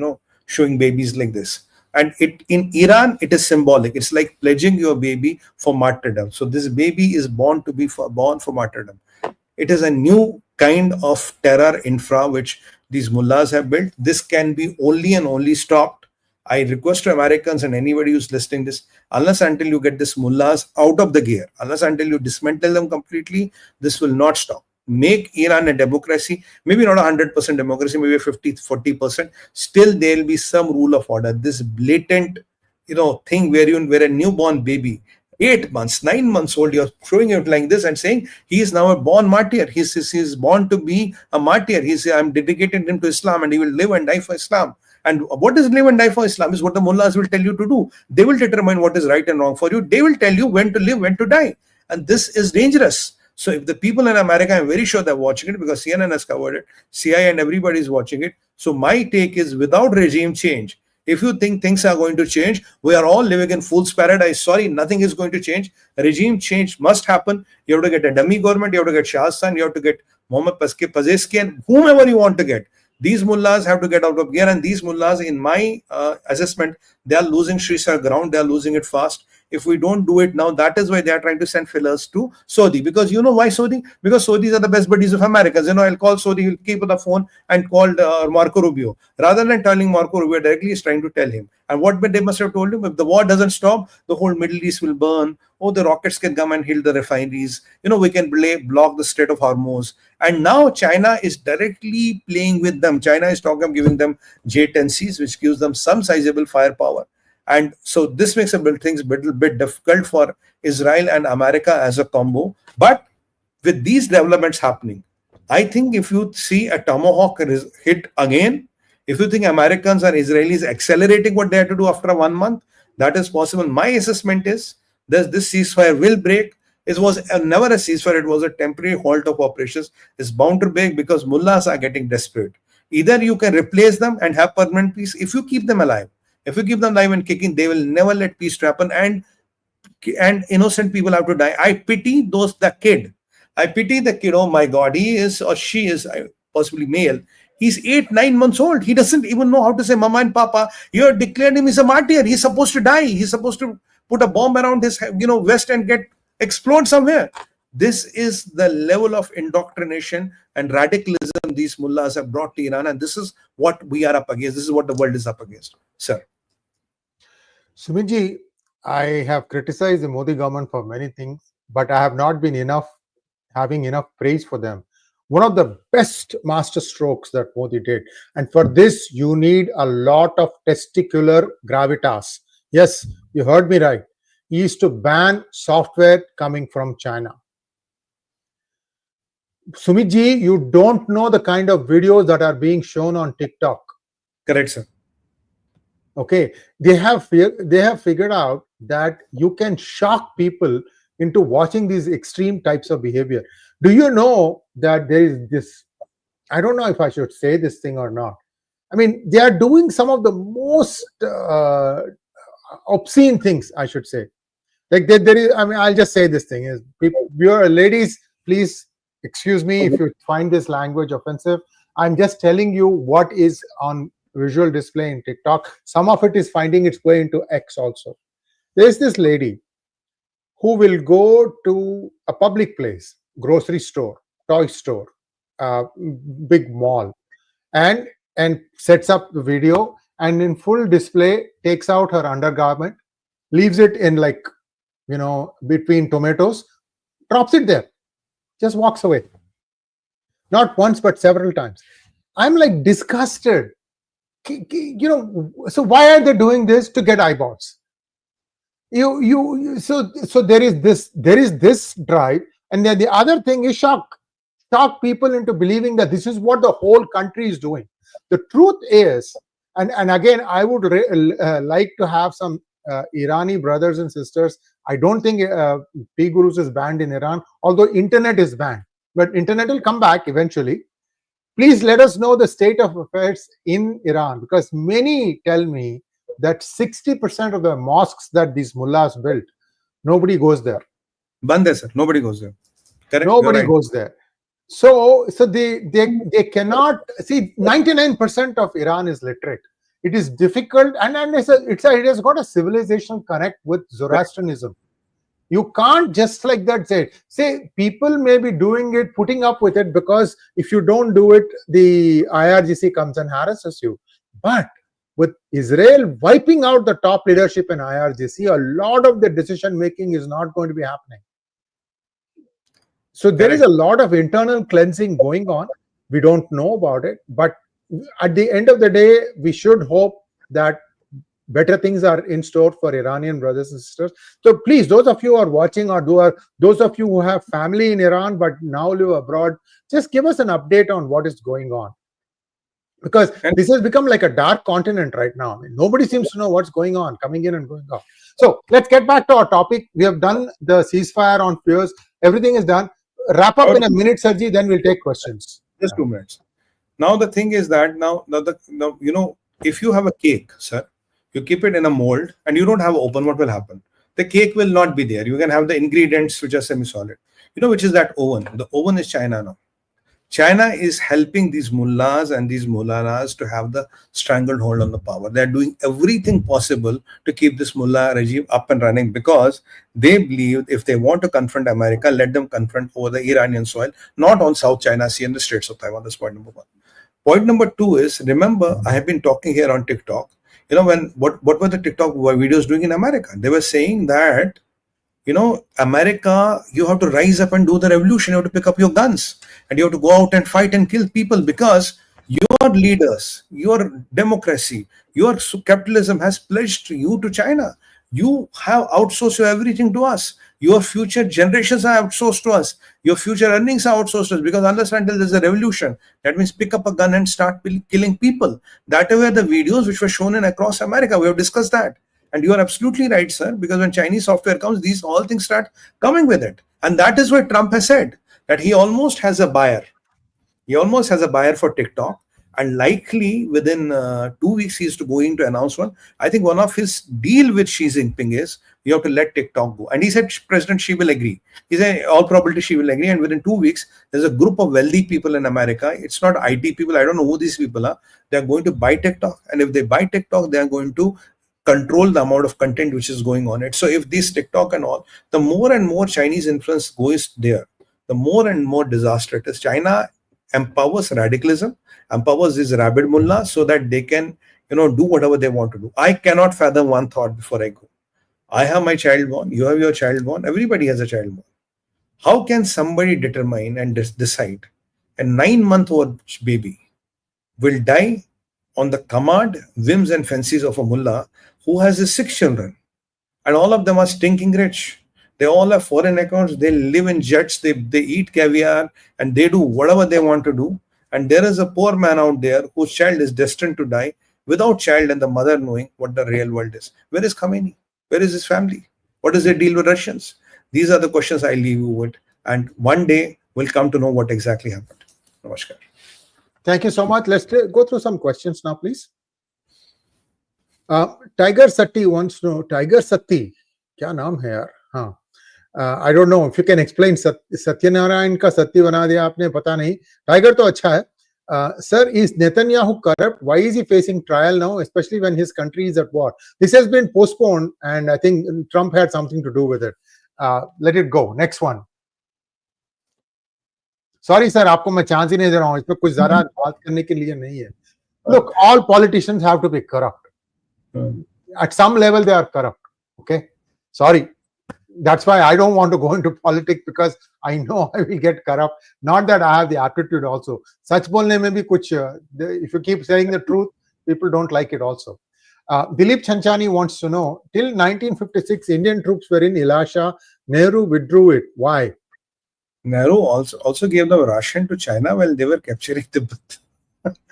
showing babies like this. And in Iran, it is symbolic. It's like pledging your baby for martyrdom. So this baby is born for martyrdom. It is a new kind of terror infra which these mullahs have built. This can be only and only stopped. I request to Americans and anybody who's listening this, unless until you get this mullahs out of the gear, unless until you dismantle them completely, this will not stop. Make Iran a democracy, maybe not 100% democracy, maybe 50-40%. Still, there will be some rule of order. This blatant, thing where a newborn baby, 8 months, 9 months old, you're showing it like this and saying he is now a born martyr. He's born to be a martyr. I'm dedicating him to Islam and he will live and die for Islam. And what is live and die for Islam is what the mullahs will tell you to do. They will determine what is right and wrong for you. They will tell you when to live, when to die. And this is dangerous. So if the people in America, I'm very sure they're watching it because CNN has covered it, CIA and everybody is watching it. So my take is, without regime change, if you think things are going to change, we are all living in fool's paradise. Sorry, nothing is going to change. Regime change must happen. You have to get a dummy government. You have to get Shah's son. You have to get 𝗏𝗏 𝗏𝗏 and whomever you want to get. These mullahs have to get out of gear, and these mullahs, in my assessment, they are losing Sree Iyer ground. They are losing it fast. if we don't do it now. That is why they are trying to send fillers to Saudi. Because you know why Saudi? Because Saudis are the best buddies of Americans. I'll call Saudi, he'll keep on the phone and call Marco Rubio. Rather than telling Marco Rubio directly, he's trying to tell him. And what they must have told him, if the war doesn't stop, the whole Middle East will burn. Oh, the rockets can come and hit the refineries. We can block the Strait of Hormuz. And now China is directly playing with them. China is talking of giving them J-10Cs, which gives them some sizable firepower. And so this makes things a little bit difficult for Israel and America as a combo. But with these developments happening, I think if you see a tomahawk hit again, if you think Americans and Israelis accelerating what they have to do after 1 month, that is possible. My assessment is that this ceasefire will break. It was never a ceasefire. It was a temporary halt of operations. It's bound to break because mullahs are getting desperate. Either you can replace them and have permanent peace. If you keep them alive, if you keep them alive and kicking, they will never let peace happen, and innocent people have to die. I pity the kid. I pity the kid. Oh my God, he is or she is possibly male. He's 8-9 months old. He doesn't even know how to say mama and papa. You have declared him as a martyr. He's supposed to die. He's supposed to put a bomb around his vest and explode somewhere. This is the level of indoctrination and radicalism these mullahs have brought to Iran, and this is what we are up against. This is what the world is up against, sir. Sumit, I have criticized the Modi government for many things, but I have not been having enough praise for them. One of the best master strokes that Modi did, and for this you need a lot of testicular gravitas. Yes, you heard me right. He is to ban software coming from China. Sumit, you don't know the kind of videos that are being shown on TikTok. Correct, sir. Okay, they have figured out that you can shock people into watching these extreme types of behavior. Do you know that there is this, I don't know if I should say this thing or not. I mean, they are doing some of the most obscene things, I should say. Like there is, I mean, I'll just say this thing is, people, your ladies, please excuse me if you find this language offensive. I'm just telling you what is on visual display in TikTok. Some of it is finding its way into X also. There's this lady who will go to a public place, grocery store, toy store, big mall, and sets up the video, and in full display takes out her undergarment, leaves it in between tomatoes, drops it there, just walks away. Not once, but several times. I'm like disgusted. So why are they doing this? To get eyeballs. So there is this drive, and then the other thing is shock people into believing that this is what the whole country is doing. The truth is, and again, I would like to have some Irani brothers and sisters. I don't think PGurus is banned in Iran, although internet is banned. But internet will come back eventually. Please let us know the state of affairs in Iran, because many tell me that 60% of the mosques that these mullahs built, nobody goes there. Bande, sir. Nobody goes there. Correct? Nobody goes there. So they cannot see. 99% of Iran is literate. It is difficult, and it has got a civilizational connect with Zoroastrianism. You can't just like that say people may be doing it, putting up with it, because if you don't do it, the IRGC comes and harasses you. But with Israel wiping out the top leadership in IRGC, a lot of the decision making is not going to be happening. So there is a lot of internal cleansing going on. We don't know about it, but at the end of the day, we should hope that better things are in store for Iranian brothers and sisters. So please, those of you who are watching, or those of you who have family in Iran but now live abroad, just give us an update on what is going on. Because this has become like a dark continent right now. I mean, nobody seems to know what's going on, coming in and going out. So let's get back to our topic. We have done the ceasefire on fears. Everything is done. Wrap up in a minute, Sirji, then we'll take questions. Just 2 minutes. Now the thing is that if you have a cake, sir, you keep it in a mold and you don't have open, what will happen? The cake will not be there. You can have the ingredients which are semi-solid. Which is that oven? The oven is China now. China is helping these mullahs and these mullanas to have the stranglehold on the power. They're doing everything possible to keep this mullah regime up and running, because they believe if they want to confront America, let them confront over the Iranian soil, not on South China Sea and the Straits of Taiwan. That's point number one. Point number two is, remember, I have been talking here on TikTok. What were the TikTok videos doing in America? They were saying that, America, you have to rise up and do the revolution. You have to pick up your guns and you have to go out and fight and kill people, because your leaders, your democracy, your capitalism has pledged you to China. You have outsourced everything to us. Your future generations are outsourced to us. Your future earnings are outsourced to us, because unless until there's a revolution, that means pick up a gun and start killing people. That were the videos which were shown in across America. We have discussed that. And you are absolutely right, sir, because when Chinese software comes, these all things start coming with it. And that is why Trump has said that he almost has a buyer. He almost has a buyer for TikTok. And likely within 2 weeks, he is going to announce one. I think one of his deal with Xi Jinping is, you have to let TikTok go. And he said President Xi will agree. He said all probability Xi will agree. And within 2 weeks, there's a group of wealthy people in America. It's not IT people. I don't know who these people are. They're going to buy TikTok. And if they buy TikTok, they are going to control the amount of content which is going on it. So if this TikTok and all, the more and more Chinese influence goes there, the more and more disaster it is. China empowers radicalism, empowers these rabid mullahs so that they can, do whatever they want to do. I cannot fathom one thought before I go. I have my child born, you have your child born, everybody has a child born. How can somebody determine and decide a 9-month-old baby will die on the command, whims and fancies of a mullah who has his 6 children, and all of them are stinking rich? They all have foreign accounts, they live in jets, they eat caviar, and they do whatever they want to do. And there is a poor man out there whose child is destined to die without child and the mother knowing what the real world is. Where is Khamenei? Where is his family? What is their deal with Russians? These are the questions I leave you with. And one day we'll come to know what exactly happened. Namaskar. Thank you so much. Let's go through some questions now, please. Tiger Sati wants to know, Tiger Sati, kya naam hai yaar? Haan. I don't know if you can explain. Satyanarayan ka Sati bana diya aapne, pata nahi. Tiger to acha hai. Sir, is Netanyahu corrupt? Why is he facing trial now, especially when his country is at war? This has been postponed, and I think Trump had something to do with it. Let it go. Next one. Sorry, sir, आपको मैं chance ही नहीं दे रहा हूँ. इसमें कुछ ज़रा बात करने के लिए नहीं है. Look, all politicians have to be corrupt. At some level, they are corrupt. Okay, sorry. That's why I don't want to go into politics, because I know I will get corrupt. Not that I have the aptitude also. Sach bolne mein bhi kuch, if you keep saying the truth, people don't like it also. Dilip Chanchani wants to know, till 1956, Indian troops were in Ilesha. Nehru withdrew it. Why? Nehru also gave them ration to China while they were capturing Tibet.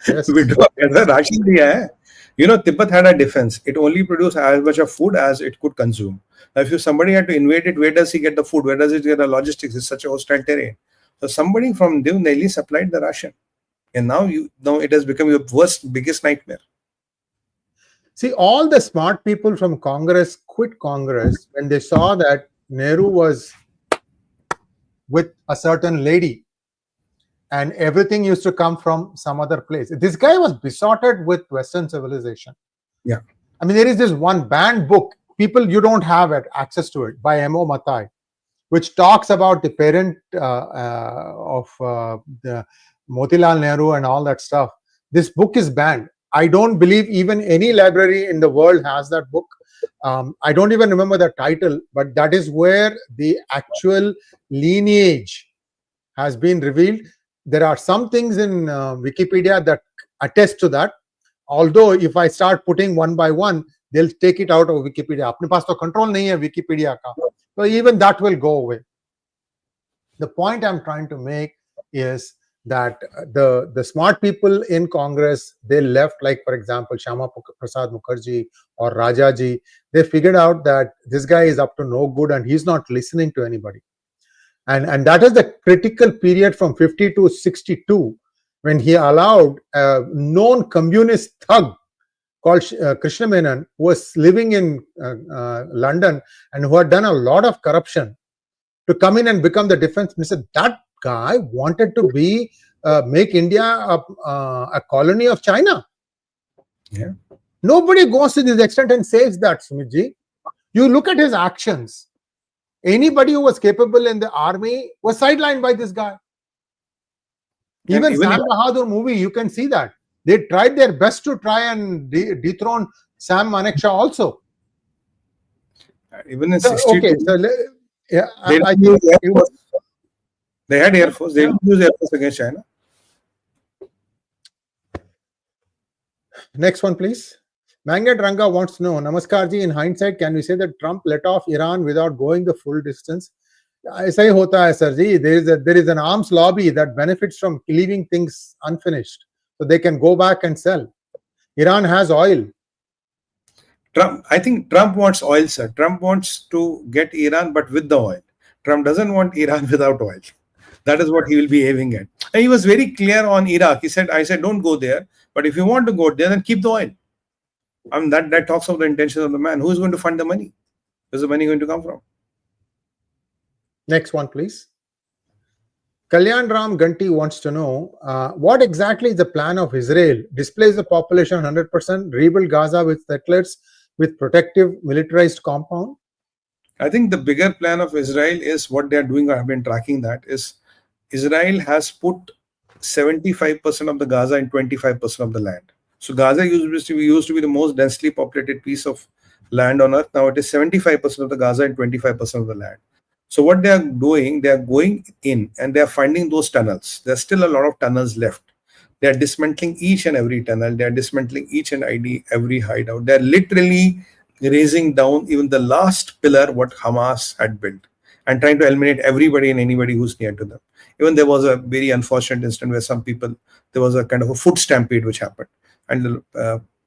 Yes. Ration diya hai. Tibet had a defense. It only produced as much of food as it could consume. Now, if somebody had to invade it, where does he get the food? Where does it get the logistics? It's such a hostile terrain. So somebody from Delhi supplied the ration. And now it has become your biggest nightmare. See, all the smart people from Congress quit Congress when they saw that Nehru was with a certain lady and everything used to come from some other place. This guy was besotted with Western civilization. Yeah. I mean, there is this one banned book, people, you don't have access to it, by M.O. Mathai, which talks about the parent of the Motilal Nehru and all that stuff. This book is banned. I don't believe even any library in the world has that book. I don't even remember the title, but that is where the actual lineage has been revealed. There are some things in Wikipedia that attest to that. Although if I start putting one by one, they'll take it out of Wikipedia. Apne paas to control nahi hai Wikipedia ka. So even that will go away. The point I'm trying to make is that the smart people in Congress, they left, like for example, Shyama Prasad Mukherjee or Rajaji. They figured out that this guy is up to no good and he's not listening to anybody. And that is the critical period from 50 to 62, when he allowed a known communist thug called Krishna Menon, who was living in London and who had done a lot of corruption, to come in and become the defense minister. That guy wanted to be make India a colony of China. Yeah. Nobody goes to this extent and says that, Sumitji. You look at his actions. Anybody who was capable in the army was sidelined by this guy. Even Sam Bahadur movie, you can see that. They tried their best to try and dethrone Sam Manekshaw also. Even in 62, okay, so yeah, they had Air Force. They didn't use Air Force against China. Next one, please. Mangat Ranga wants to know, Namaskarji, in hindsight, can we say that Trump let off Iran without going the full distance? ऐसा ही होता है, sir ji. There is an arms lobby that benefits from leaving things unfinished, so they can go back and sell. Iran has oil. I think Trump wants oil, sir. Trump wants to get Iran, but with the oil. Trump doesn't want Iran without oil. That is what he will be aiming at. And he was very clear on Iraq. He said, I said, don't go there. But if you want to go there, then keep the oil. I mean, that talks of the intentions of the man. Who is going to fund the money? Where's the money going to come from? Next one, please. Kalyan Ram Ganti wants to know, what exactly is the plan of Israel? Displace the population 100%, rebuild Gaza with settlers with protective militarized compound? I think the bigger plan of Israel is what they are doing. I have been tracking that. Is Israel has put 75% of the Gaza and 25% of the land. So Gaza used to be the most densely populated piece of land on earth. Now it is 75% of the Gaza and 25% of the land. So what they are doing, they are going in and they are finding those tunnels. There's still a lot of tunnels left. They are dismantling each and every tunnel. They are dismantling each and every hideout. They are literally raising down even the last pillar what Hamas had built and trying to eliminate everybody and anybody who's near to them. Even there was a very unfortunate incident where there was a kind of a foot stampede which happened. And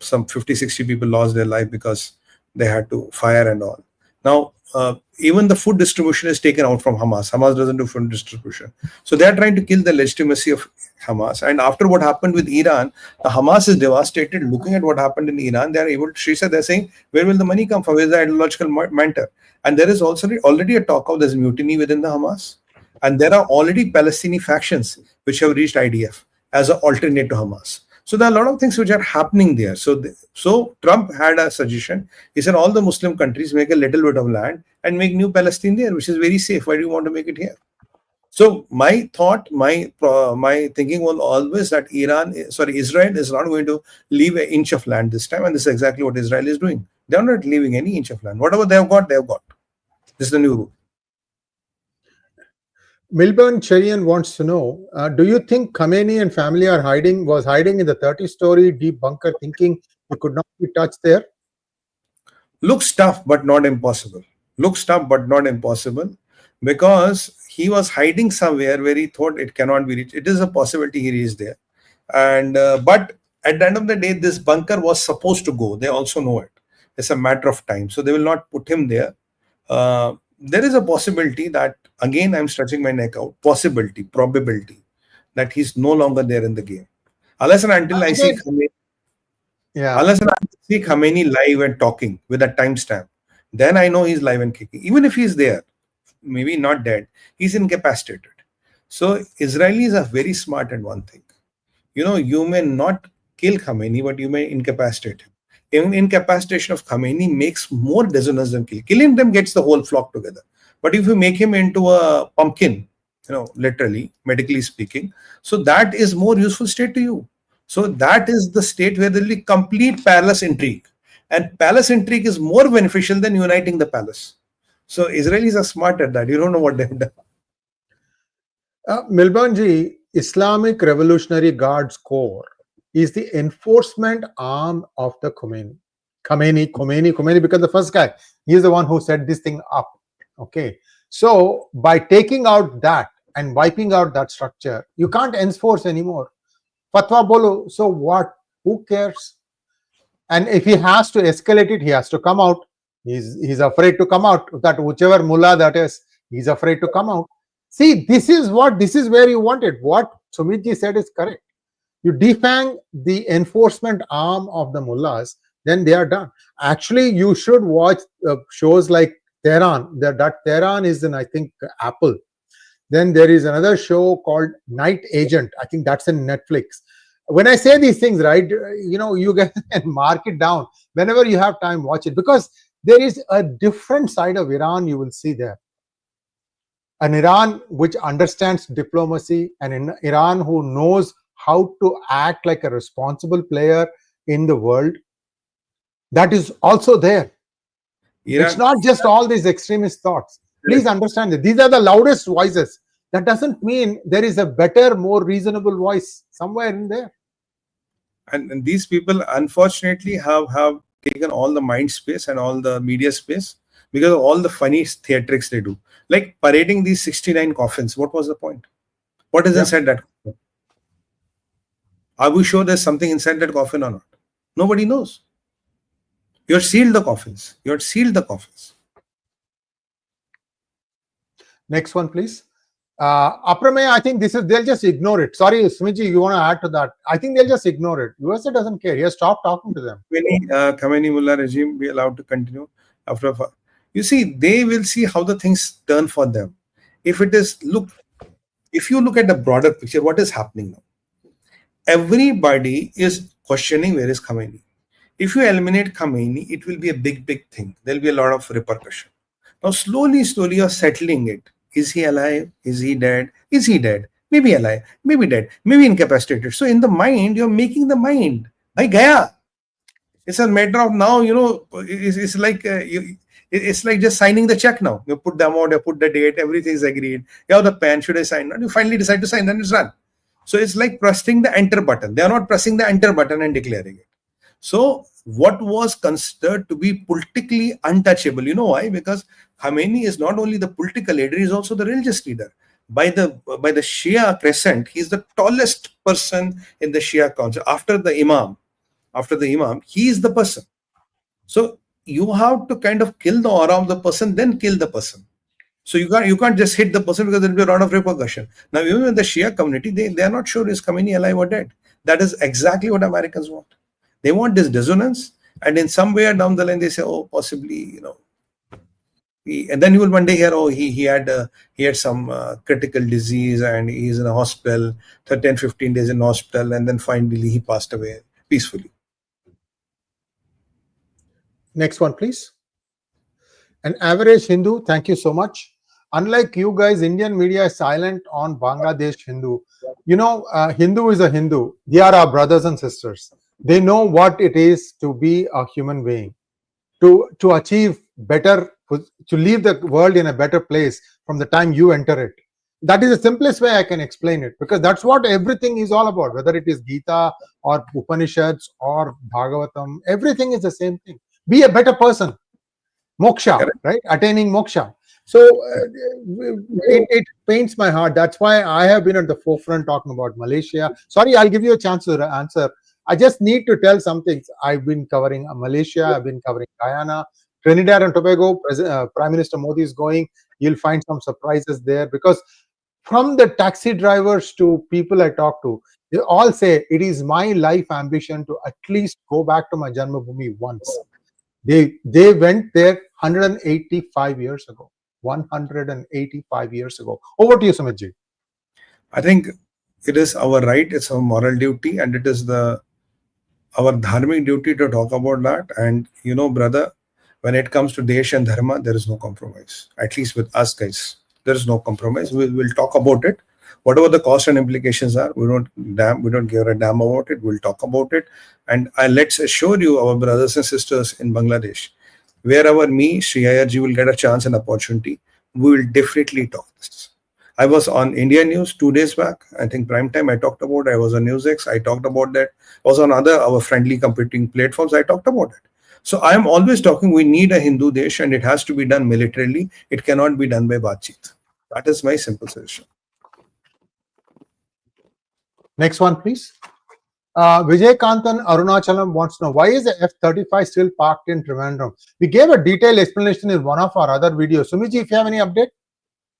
some 50-60 people lost their life because they had to fire and all. Now, even the food distribution is taken out from Hamas. Hamas doesn't do food distribution. So they are trying to kill the legitimacy of Hamas. And after what happened with Iran, Hamas is devastated. Looking at what happened in Iran, they are able to, they're saying, where will the money come from? Where is the ideological mentor? And there is also already a talk of there's mutiny within the Hamas. And there are already Palestinian factions which have reached IDF as an alternate to Hamas. So there are a lot of things which are happening there. So Trump had a suggestion. He said all the Muslim countries make a little bit of land and make new Palestine there, which is very safe. Why do you want to make it here? So my thought, my thinking was always that Israel is not going to leave an inch of land this time, and this is exactly what Israel is doing. They are not leaving any inch of land. Whatever they have got, they have got. This is the new rule. Milburn Cherian wants to know, do you think Khamenei and family was hiding in the 30-story deep bunker thinking he could not be touched there? Looks tough, but not impossible. Looks tough, but not impossible, because he was hiding somewhere where he thought it cannot be reached. It is a possibility he reached there. And but at the end of the day, this bunker was supposed to go. They also know it. It's a matter of time. So they will not put him there. There is a possibility that, again, I'm stretching my neck out, probability that he's no longer there in the game. Unless and until I see Khamenei, unless and until I see Khamenei live and talking with a timestamp, then I know he's live and kicking. Even if he's there, maybe not dead, he's incapacitated. So Israelis are very smart at one thing. You may not kill Khamenei, but you may incapacitate him. Even incapacitation of Khamenei makes more dissonance than killing. Killing them gets the whole flock together. But if you make him into a pumpkin, literally, medically speaking, so that is more useful state to you. So that is the state where there will be complete palace intrigue. And palace intrigue is more beneficial than uniting the palace. So Israelis are smart at that. You don't know what they've done. Milburn ji, Islamic Revolutionary Guards Corps is the enforcement arm of the Khomeini, because the first guy, he is the one who set this thing up. Okay, so by taking out that and wiping out that structure, you can't enforce anymore. Fatwa bolo, so what? Who cares? And if he has to escalate it, he has to come out. He's afraid to come out. That whichever mullah that is, he's afraid to come out. See, this is where you want it. What Sumitji said is correct. You defang the enforcement arm of the mullahs, then they are done. Actually, you should watch shows like Tehran. That Tehran is in, I think, Apple. Then there is another show called Night Agent. I think that's in Netflix. When I say these things, right, you guys can mark it down. Whenever you have time, watch it, because there is a different side of Iran you will see there. An Iran which understands diplomacy, and an Iran who knows how to act like a responsible player in the world. That is also there. It's not just all these extremist thoughts. Please understand that these are the loudest voices. That doesn't mean there is a better, more reasonable voice somewhere in there. And these people, unfortunately, have taken all the mind space and all the media space because of all the funny theatrics they do. Like parading these 69 coffins. What was the point? What is inside that coffin? Are we sure there's something inside that coffin or not? Nobody knows. You're sealed the coffins. You're sealed the coffins. Next one, please. Aprameya, I think they'll just ignore it. Sorry, Smiji, you want to add to that? I think they'll just ignore it. USA doesn't care. He has stopped talking to them. Khamenei Mulla regime be allowed to continue after. You see, they will see how the things turn for them. If you look at the broader picture, what is happening now? Everybody is questioning where is Khamenei. If you eliminate Khamenei, it will be a big thing. There'll be a lot of repercussion. Now, slowly, you're settling it. Is he alive? Is he dead? Is he dead? Maybe alive, maybe dead, maybe incapacitated. So in the mind, you're making the mind. Bhai gaya. It's a matter of now, it's like just signing the check now. You put the amount, you put the date, everything is agreed. You have the pen, should I sign? And you finally decide to sign, then it's done. So it's like pressing the enter button. They are not pressing the enter button and declaring it. So what was considered to be politically untouchable, you know why? Because Khamenei is not only the political leader, he is also the religious leader. By the Shia crescent, he is the tallest person in the Shia council. After the Imam, he is the person. So you have to kind of kill the aura of the person, then kill the person. So you can't just hit the person because there will be a lot of repercussion. Now, even in the Shia community, they are not sure is Khamenei alive or dead. That is exactly what Americans want. They want this dissonance, and in some way down the line they say, oh, possibly, and then you will one day hear, oh, he had some critical disease and he's in a hospital, 10-15 days in hospital, and then finally he passed away peacefully. Next one, please. An average Hindu, thank you so much. Unlike you guys, Indian media is silent on Bangladesh Hindu. Hindu is a Hindu. They are our brothers and sisters. They know what it is to be a human being, to achieve better, to leave the world in a better place from the time you enter it. That is the simplest way I can explain it, because that's what everything is all about, whether it is Gita or Upanishads or Bhagavatam, everything is the same thing. Be a better person. Moksha, right? Attaining moksha. So it pains my heart. That's why I have been at the forefront talking about Malaysia. Sorry, I'll give you a chance to answer. I just need to tell some things. I've been covering Malaysia. I've been covering Guyana. Trinidad and Tobago, Prime Minister Modi is going. You'll find some surprises there, because from the taxi drivers to people I talk to, they all say, it is my life ambition to at least go back to my Janmabhoomi once. They went there 185 years ago. 185 years ago. Over to you, Sumit. I think it is our right, it's our moral duty, and it is our dharmic duty to talk about that. And brother, when it comes to Desh and Dharma, there is no compromise. At least with us guys, there is no compromise. We'll talk about it. Whatever the cost and implications are, we don't give a damn about it. We'll talk about it. And let's assure you, our brothers and sisters in Bangladesh, wherever Sree Iyer ji will get a chance and opportunity, we will definitely talk this. I was on India News 2 days back. I think prime time I talked about it. I was on NewsX. I talked about that. I was on our friendly competing platforms. I talked about it. So I am always talking, we need a Hindu Desh, and it has to be done militarily. It cannot be done by Batchit. That is my simple suggestion. Next one, please. Vijay Kantan Arunachalam wants to know, why is the F-35 still parked in Trivandrum? We gave a detailed explanation in one of our other videos. Sumiji, if you have any update?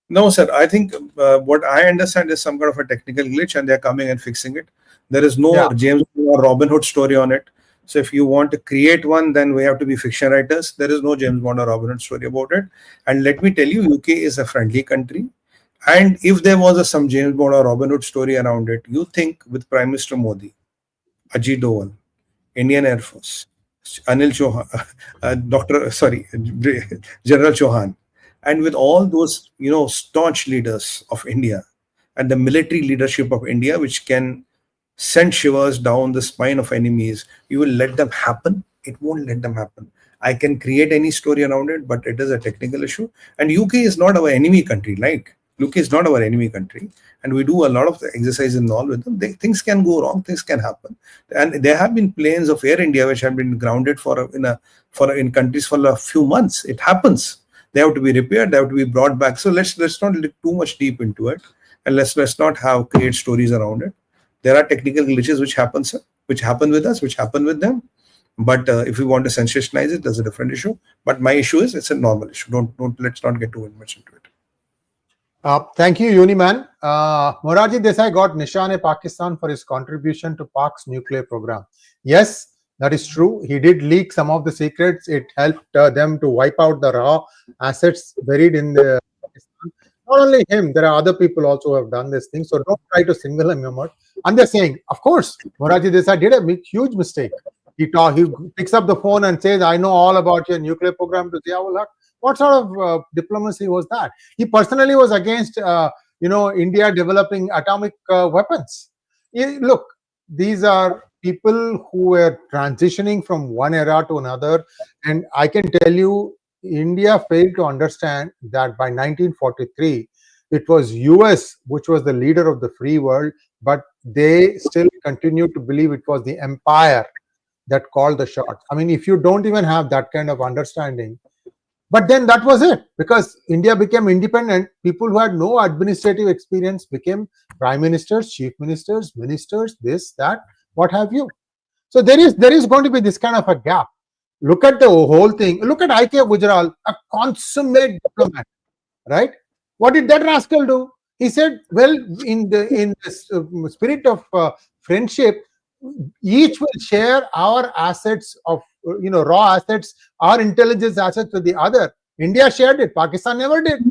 No, sir. I think what I understand is some kind of a technical glitch, and they're coming and fixing it. There is no James or Robin Hood story on it. So if you want to create one, then we have to be fiction writers. There is no James Bond or Robin Hood story about it. And let me tell you, UK is a friendly country. And if there was some James Bond or Robin Hood story around it, you think with Prime Minister Modi, Ajit Doval, Indian Air Force, Anil Chauhan, General Chauhan, and with all those, staunch leaders of India and the military leadership of India, which can send shivers down the spine of enemies, you will let them happen? It won't let them happen. I can create any story around it, but it is a technical issue. And UK is not our enemy country. UK is not our enemy country, and we do a lot of the exercise and all with them. Things can go wrong, things can happen, and there have been planes of Air India which have been grounded in countries for a few months. It happens. They have to be repaired. They have to be brought back. So let's not look too much deep into it, and let's not create stories around it. There are technical glitches which happen with us, which happen with them. But if we want to sensationalize it, that's a different issue. But my issue is it's a normal issue. Let's not get too much into it. Thank you, Uniman. Morarji Desai got Nishane-e-Pakistan for his contribution to Pak's nuclear program. Yes, that is true. He did leak some of the secrets. It helped them to wipe out the raw assets buried in the Pakistan. Not only him, there are other people also who have done this thing. So don't try to single him out. I'm just saying, of course, Morarji Desai did a huge mistake. He picks up the phone and says, I know all about your nuclear program to Zia-ul-Haq. What sort of diplomacy was that? He personally was against, India developing atomic weapons. Look, these are people who were transitioning from one era to another. And I can tell you, India failed to understand that by 1943, it was US which was the leader of the free world, but they still continued to believe it was the empire that called the shots. I mean, if you don't even have that kind of understanding, but then that was it, because India became independent. People who had no administrative experience became prime ministers, chief ministers, ministers, this, that, what have you. So there is going to be this kind of a gap. Look at the whole thing. Look at I.K. Gujral, a consummate diplomat, right? What did that rascal do? He said, well, in the spirit of friendship, each will share our assets of raw assets, our intelligence assets with the other. India shared it. Pakistan never did.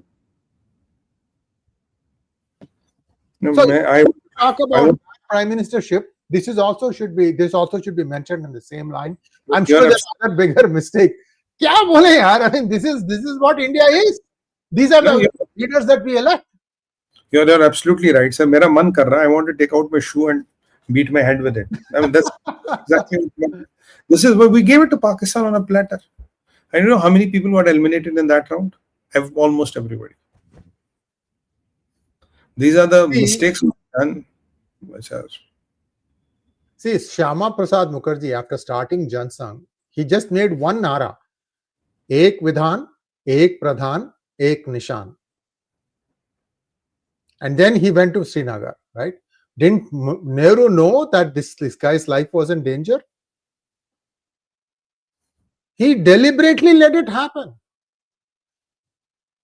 No, so I talk about prime ministership. This also should be mentioned in the same line. I'm sure there's another bigger mistake. Kya bole yaar? I mean, this is what India is. These are the leaders that we elect. You're absolutely right. So, mera man kar raha. I want to take out my shoe and beat my head with it. I mean, that's exactly. This is why we gave it to Pakistan on a platter. I don't know how many people got eliminated in that round. Almost everybody. These are the mistakes we've done. See, Shyama Prasad Mukherjee, after starting Jansangh, he just made one nara: Ek Vidhan, Ek Pradhan, Ek Nishan. And then he went to Srinagar, right? Didn't Nehru know that this guy's life was in danger? He deliberately let it happen.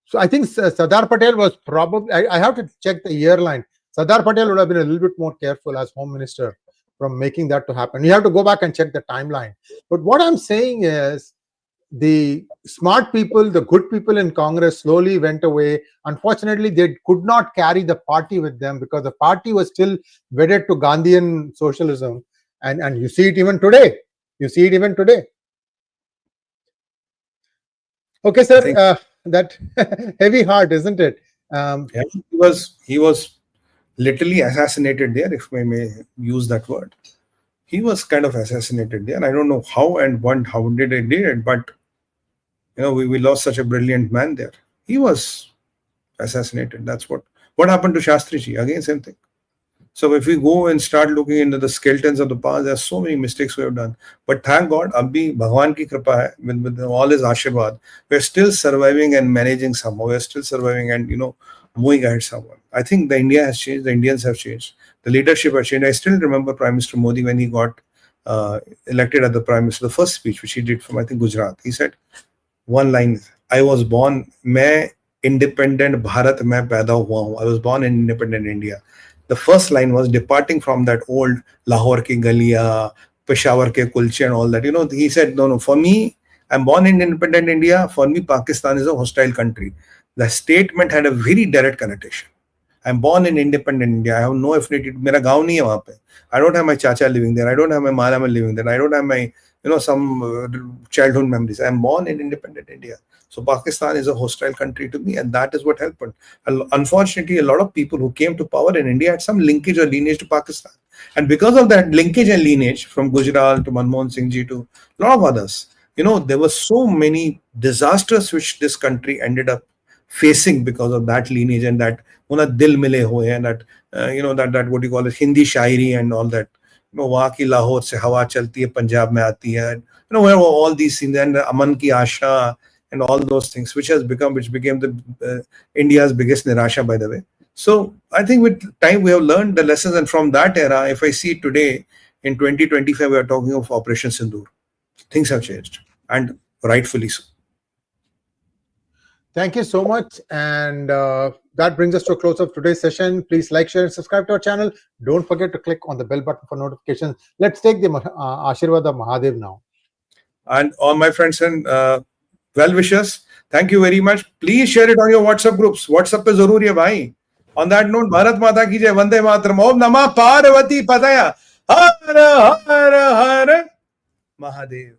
So I think Sardar Patel was probably, I have to check the year line. Sardar Patel would have been a little bit more careful as Home Minister from making that to happen. You have to go back and check the timeline. But what I'm saying is, the smart people, the good people in Congress slowly went away. Unfortunately, they could not carry the party with them because the party was still wedded to Gandhian socialism. And you see it even today. Okay, sir, that heavy heart, isn't it? He was literally assassinated there, if I may use that word. He was kind of assassinated there. I don't know how did they do it, but we lost such a brilliant man there. He was assassinated. That's what happened to Shastriji. Again, same thing. So if we go and start looking into the skeletons of the past, there are so many mistakes we have done. But thank God, abhi Bhagwan ki kripa hai, with all his ashirwad, we're still surviving and managing somehow. We're still surviving and, moving ahead somehow. I think the India has changed. The Indians have changed. The leadership has changed. I still remember Prime Minister Modi when he got elected as the Prime Minister, the first speech which he did from, I think, Gujarat. He said one line, I was born, main independent Bharat mein paida hua hu. I was born in independent India. The first line was departing from that old Lahore ki galiya, Peshawar ke kulche and all that. He said, no, for me, I'm born in independent India. For me, Pakistan is a hostile country. The statement had a very direct connotation. I'm born in independent India. I have no affinity. मेरा गाँव नहीं है वहाँ पे. I don't have my chacha living there. I don't have my mama living there. I don't have my some childhood memories. I'm born in independent India. So Pakistan is a hostile country to me, and that is what happened. Unfortunately, a lot of people who came to power in India had some linkage or lineage to Pakistan. And because of that linkage and lineage, from Gujarat to Manmohan Singh ji to a lot of others, there were so many disasters which this country ended up facing because of that lineage and that dil mile hoye and that that what you call it Hindi shairi and all that. वहाँ की लाहौर से हवा चलती है पंजाब में आती है, where all these things and अमन की आशा and all those things which became the India's biggest nirasha, by the way. So I think with time we have learned the lessons, and from that era, if I see today in 2025 we are talking of Operation Sindoor. Things have changed, and rightfully so. Thank you so much, and that brings us to a close of today's session. Please like, share, and subscribe to our channel. Don't forget to click on the bell button for notifications. Let's take the Ashirwad of Mahadev now. And all my friends and well wishers, thank you very much. Please share it on your WhatsApp groups. WhatsApp pe zaruri hai bhai. On that note, Bharat Mata ki jai, Vande Mataram, Om Namah Parvati Padaya, Har Har Har Mahadev.